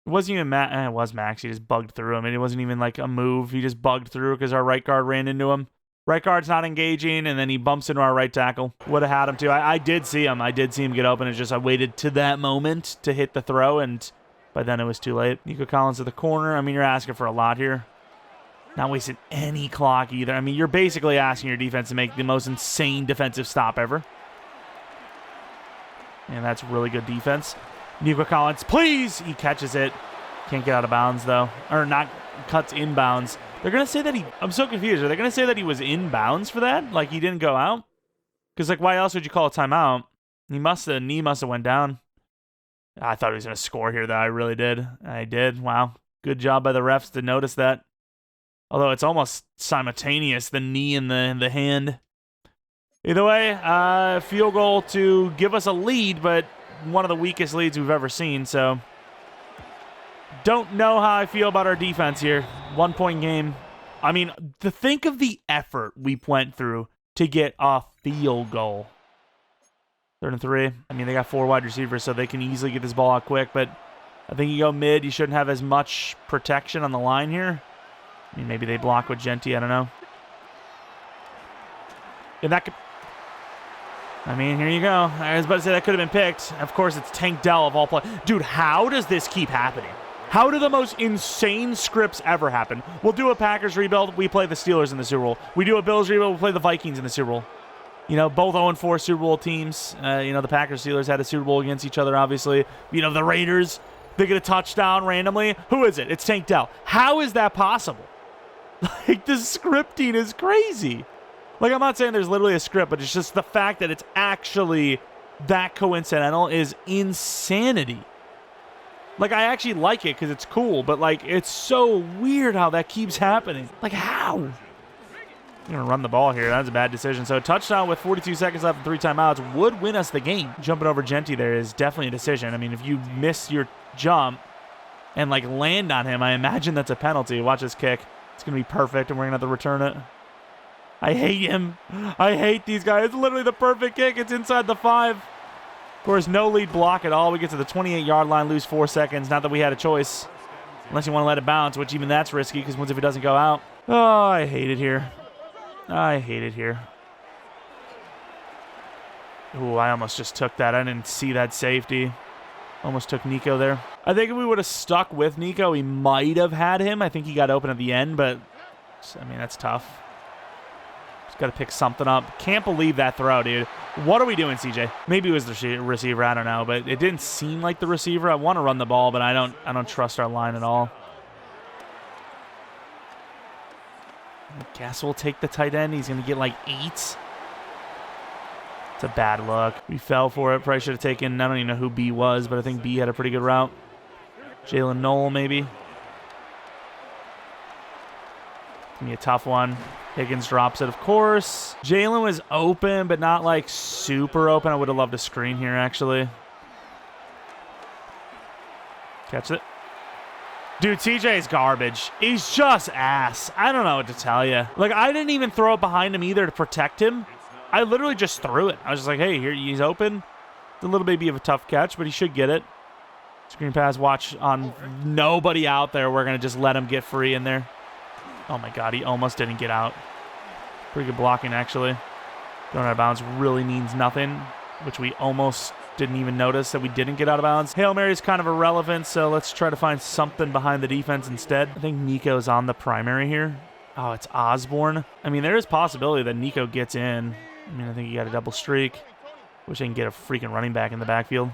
It wasn't even Max. It was Max. He just bugged through him. And it wasn't even like a move. He just bugged through because our right guard ran into him. Right guard's not engaging, and then he bumps into our right tackle. Would have had him, too. I did see him. I did see him get open. It's just I waited to that moment to hit the throw, and by then it was too late. Nico Collins to the corner. I mean, you're asking for a lot here. Not wasting any clock either. I mean, you're basically asking your defense to make the most insane defensive stop ever. And that's really good defense. Nico Collins, please! He catches it. Can't get out of bounds, though. Or not, cuts inbounds. They're going to say that I'm so confused. Are they going to say that he was in bounds for that? Like, he didn't go out? Because, like, why else would you call a timeout? Knee must have went down. I thought he was going to score here, though. I really did. I did. Wow. Good job by the refs to notice that. Although it's almost simultaneous, the knee and the hand. Either way, field goal to give us a lead, but one of the weakest leads we've ever seen, so don't know how I feel about our defense here. 1 point game. I mean, to think of the effort we went through to get a field goal. 3rd and 3. I mean, they got 4 wide receivers, so they can easily get this ball out quick, but I think you go mid, you shouldn't have as much protection on the line here. I mean, maybe they block with Genty, I don't know. And that could... I mean, here you go. I was about to say that could have been picked. Of course, it's Tank Dell of all play. Dude, how does this keep happening? How do the most insane scripts ever happen? We'll do a Packers rebuild. We play the Steelers in the Super Bowl. We do a Bills rebuild. We play the Vikings in the Super Bowl. You know, both 0-4 Super Bowl teams. You know, the Packers, Steelers had a Super Bowl against each other, obviously. You know, the Raiders, they get a touchdown randomly. Who is it? It's Tank Dell. How is that possible? Like, the scripting is crazy. Like, I'm not saying there's literally a script, but it's just the fact that it's actually that coincidental is insanity. Like, I actually like it because it's cool, but, like, it's so weird how that keeps happening. Like, how? I'm going to run the ball here. That's a bad decision. So, a touchdown with 42 seconds left and 3 timeouts would win us the game. Jumping over Genty there is definitely a decision. I mean, if you miss your jump and, like, land on him, I imagine that's a penalty. Watch this kick. It's going to be perfect, and we're going to have to return it. I hate him. I hate these guys. It's literally the perfect kick. It's inside the 5. Of course, no lead block at all. We get to the 28-yard line, lose 4 seconds. Not that we had a choice. Unless you want to let it bounce, which even that's risky, because once if it doesn't go out. Oh, I hate it here. I hate it here. Ooh, I almost just took that. I didn't see that safety. Almost took Nico there. I think if we would have stuck with Nico, we might have had him. I think he got open at the end, but, I mean, that's tough. Just got to pick something up. Can't believe that throw, dude. What are we doing, CJ? Maybe it was the receiver. I don't know, but it didn't seem like the receiver. I want to run the ball, but I don't trust our line at all. I guess we'll take the tight end. He's going to get like 8. It's a bad look. We fell for it. Probably should have taken, I don't even know who B was, but I think B had a pretty good route. Jalen Knoll, maybe. Gonna be a tough one. Higgins drops it, of course. Jalen was open, but not like super open. I would have loved a screen here, actually. Catch it. Dude, TJ is garbage. He's just ass. I don't know what to tell you. Like, I didn't even throw it behind him either to protect him. I literally just threw it. I was just like, hey, here, he's open. It's a little baby of a tough catch, but he should get it. Screen pass, watch on nobody out there. We're going to just let him get free in there. Oh, my God, he almost didn't get out. Pretty good blocking, actually. Going out of bounds really means nothing, which we almost didn't even notice that we didn't get out of bounds. Hail Mary is kind of irrelevant, so let's try to find something behind the defense instead. I think Nico's on the primary here. Oh, it's Osborne. I mean, there is possibility that Nico gets in. I mean, I think he got a double streak. Wish I can get a freaking running back in the backfield.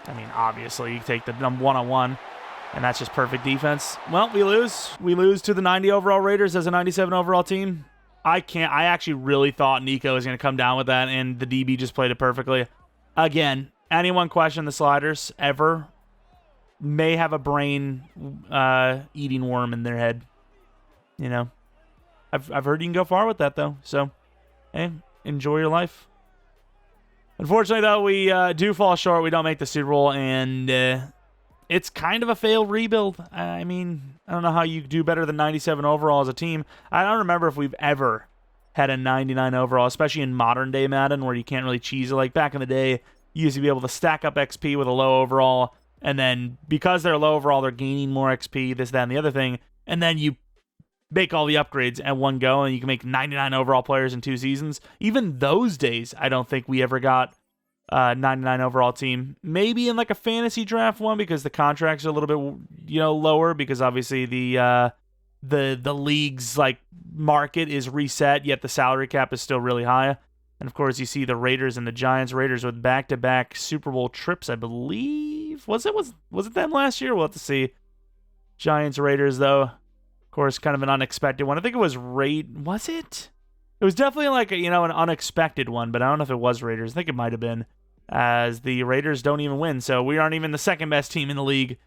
I mean, obviously, you take the one-on-one, and that's just perfect defense. Well, we lose. We lose to the 90 overall Raiders as a 97 overall team. I actually really thought Nico was going to come down with that, and the DB just played it perfectly. Again, anyone question the sliders ever may have a brain eating worm in their head. You know, I've heard you can go far with that, though. So, hey, enjoy your life. Unfortunately, though, we do fall short. We don't make the Super Bowl, and it's kind of a failed rebuild. I mean, I don't know how you do better than 97 overall as a team. I don't remember if we've ever had a 99 overall, especially in modern-day Madden, where you can't really cheese it. Like, back in the day, you used to be able to stack up XP with a low overall And then because they're low overall, they're gaining more XP, this, that, and the other thing. And then you make all the upgrades at one go, and you can make 99 overall players in 2 seasons. Even those days, I don't think we ever got 99 overall team. Maybe in like a fantasy draft one, because the contracts are a little bit, lower, because obviously the league's like market is reset, yet the salary cap is still really high. And of course, you see the Raiders and the Giants. Raiders with back-to-back Super Bowl trips, I believe. Was it them last year? We'll have to see. Giants, Raiders, though, of course, kind of an unexpected one. I think it was Was it? It was definitely like an unexpected one, but I don't know if it was Raiders. I think it might have been, as the Raiders don't even win, so we aren't even the second best team in the league.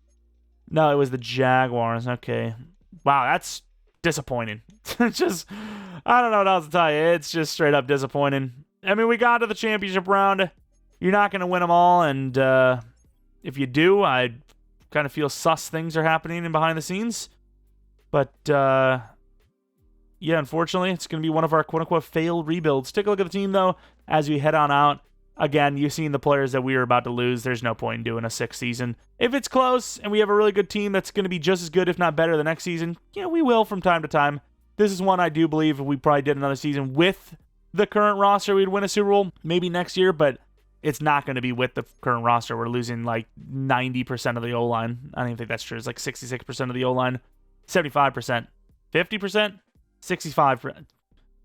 No, it was the Jaguars. Okay. Wow, that's disappointing. Just, I don't know what else to tell you. It's just straight up disappointing. I mean, we got to the championship round. You're not going to win them all, and if you do, I kind of feel sus things are happening in behind the scenes. But, yeah, unfortunately, it's going to be one of our quote-unquote failed rebuilds. Take a look at the team, though, as we head on out. Again, you've seen the players that we are about to lose. There's no point in doing a 6th season. If it's close and we have a really good team that's going to be just as good, if not better, the next season, we will from time to time. This is one I do believe if we probably did another season with the current roster, we'd win a Super Bowl, maybe next year, but it's not going to be with the current roster. We're losing like 90% of the O-line. I don't even think that's true. It's like 66% of the O-line, 75%, 50%, 65%.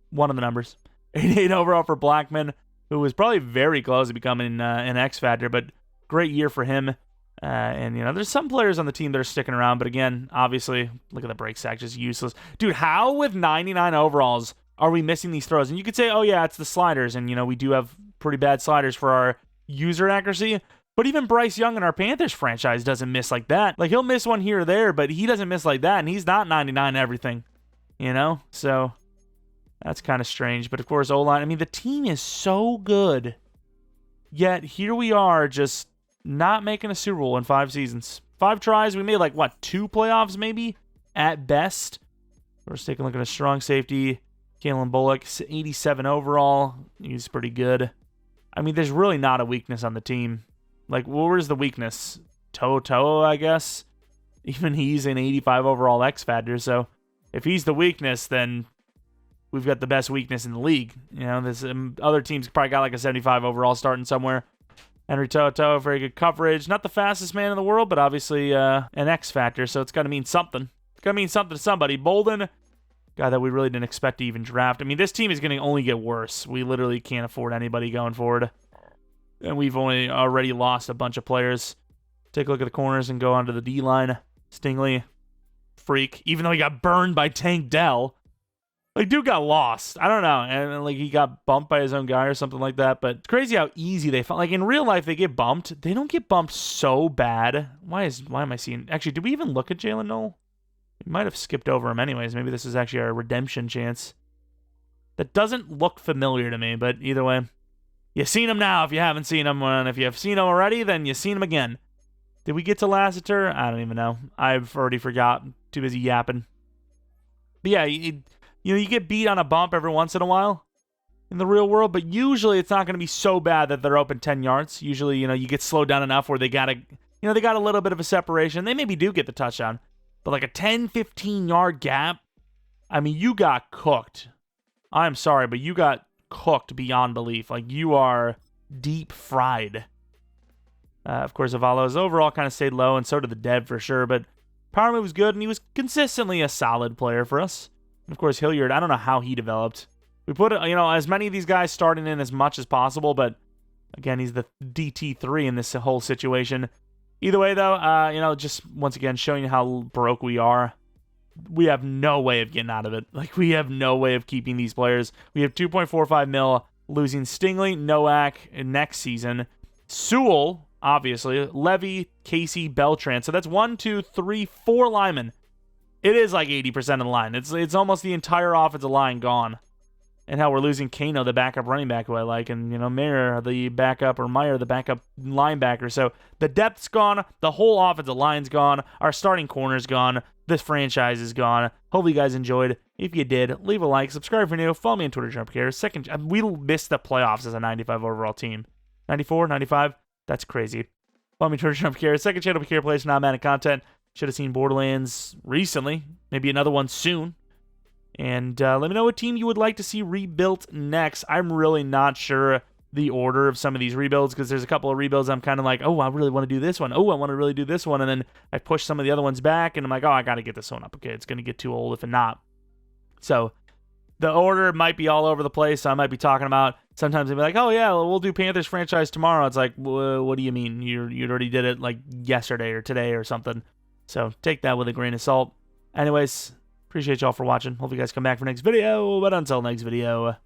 One of the numbers. 88 overall for Blackman, who was probably very close to becoming an X Factor, but great year for him. And, there's some players on the team that are sticking around, but again, obviously, look at the break sack, just useless. Dude, how with 99 overalls are we missing these throws? And you could say, oh yeah, it's the sliders, and, we do have pretty bad sliders for our user accuracy, but even Bryce Young in our Panthers franchise doesn't miss like that. Like, he'll miss one here or there, but he doesn't miss like that, and he's not 99 everything, So that's kind of strange. But of course, O-line, I mean, the team is so good, yet here we are just not making a Super Bowl in 5 seasons. 5 tries, we made 2 playoffs maybe at best. We're just taking a look at a strong safety, Kalen Bullock, 87 overall. He's pretty good. I mean, there's really not a weakness on the team. Like, where's the weakness? Toto, I guess. Even he's an 85 overall X Factor, so if he's the weakness, then we've got the best weakness in the league. This other teams probably got like a 75 overall starting somewhere. Henry Toto, very good coverage. Not the fastest man in the world, but obviously an X Factor, so it's got to mean something. It's got to mean something to somebody. Bolden, guy that we really didn't expect to even draft. I mean, this team is going to only get worse. We literally can't afford anybody going forward. And we've already lost a bunch of players. Take a look at the corners and go onto the D-line. Stingley, freak. Even though he got burned by Tank Dell. Like, dude got lost. I don't know. And, he got bumped by his own guy or something like that. But it's crazy how easy they find. Like, in real life, they get bumped. They don't get bumped so bad. Why am I seeing... Actually, did we even look at Jalen Noel? We might have skipped over him anyways. Maybe this is actually our redemption chance. That doesn't look familiar to me, but either way. You've seen him now if you haven't seen him. And if you have seen him already, then you've seen him again. Did we get to Lassiter? I don't even know. I've already forgot. Too busy yapping. But yeah, you get beat on a bump every once in a while in the real world, but usually it's not going to be so bad that they're open 10 yards. Usually, you get slowed down enough where they got a little bit of a separation. They maybe do get the touchdown, but like a 10, 15-yard gap, I mean, you got cooked. I'm sorry, but you got cooked beyond belief. Like, you are deep fried. Of course, Avalo's overall kind of stayed low, and so did the Dev for sure, but Power Move was good, and he was consistently a solid player for us. Of course, Hilliard, I don't know how he developed. We put, as many of these guys starting in as much as possible, but again, he's the DT3 in this whole situation. Either way, though, just once again, showing you how broke we are. We have no way of getting out of it. Like, we have no way of keeping these players. We have $2.45 million, losing Stingley, Nowak next season. Sewell, obviously, Levy, Casey, Beltran. So that's 1, 2, 3, 4 linemen. It is like 80% of the line. It's almost the entire offensive line gone. And how we're losing Kano, the backup running back who I like, and, Meyer, the backup linebacker. So the depth's gone. The whole offensive line's gone. Our starting corner's gone. This franchise is gone. Hope you guys enjoyed. If you did, leave a like. Subscribe for new. Follow me on Twitter, Jeromepkr. We missed the playoffs as a 95 overall team. 94, 95? That's crazy. Follow me, Twitter, Jeromepkr. Second channel, Pkr Plays non-Madden content. Should have seen Borderlands recently. Maybe another one soon. And let me know what team you would like to see rebuilt next. I'm really not sure the order of some of these rebuilds, because there's a couple of rebuilds I'm kind of like, oh, I really want to do this one. Oh, I want to really do this one. And then I push some of the other ones back, and I'm like, oh, I got to get this one up. Okay, it's going to get too old if not. So the order might be all over the place. So I might be talking about, sometimes I'll be like, oh, yeah, we'll do Panthers franchise tomorrow. It's like, what do you mean? You already did it like yesterday or today or something. So take that with a grain of salt. Anyways, appreciate y'all for watching. Hope you guys come back for next video. But until next video,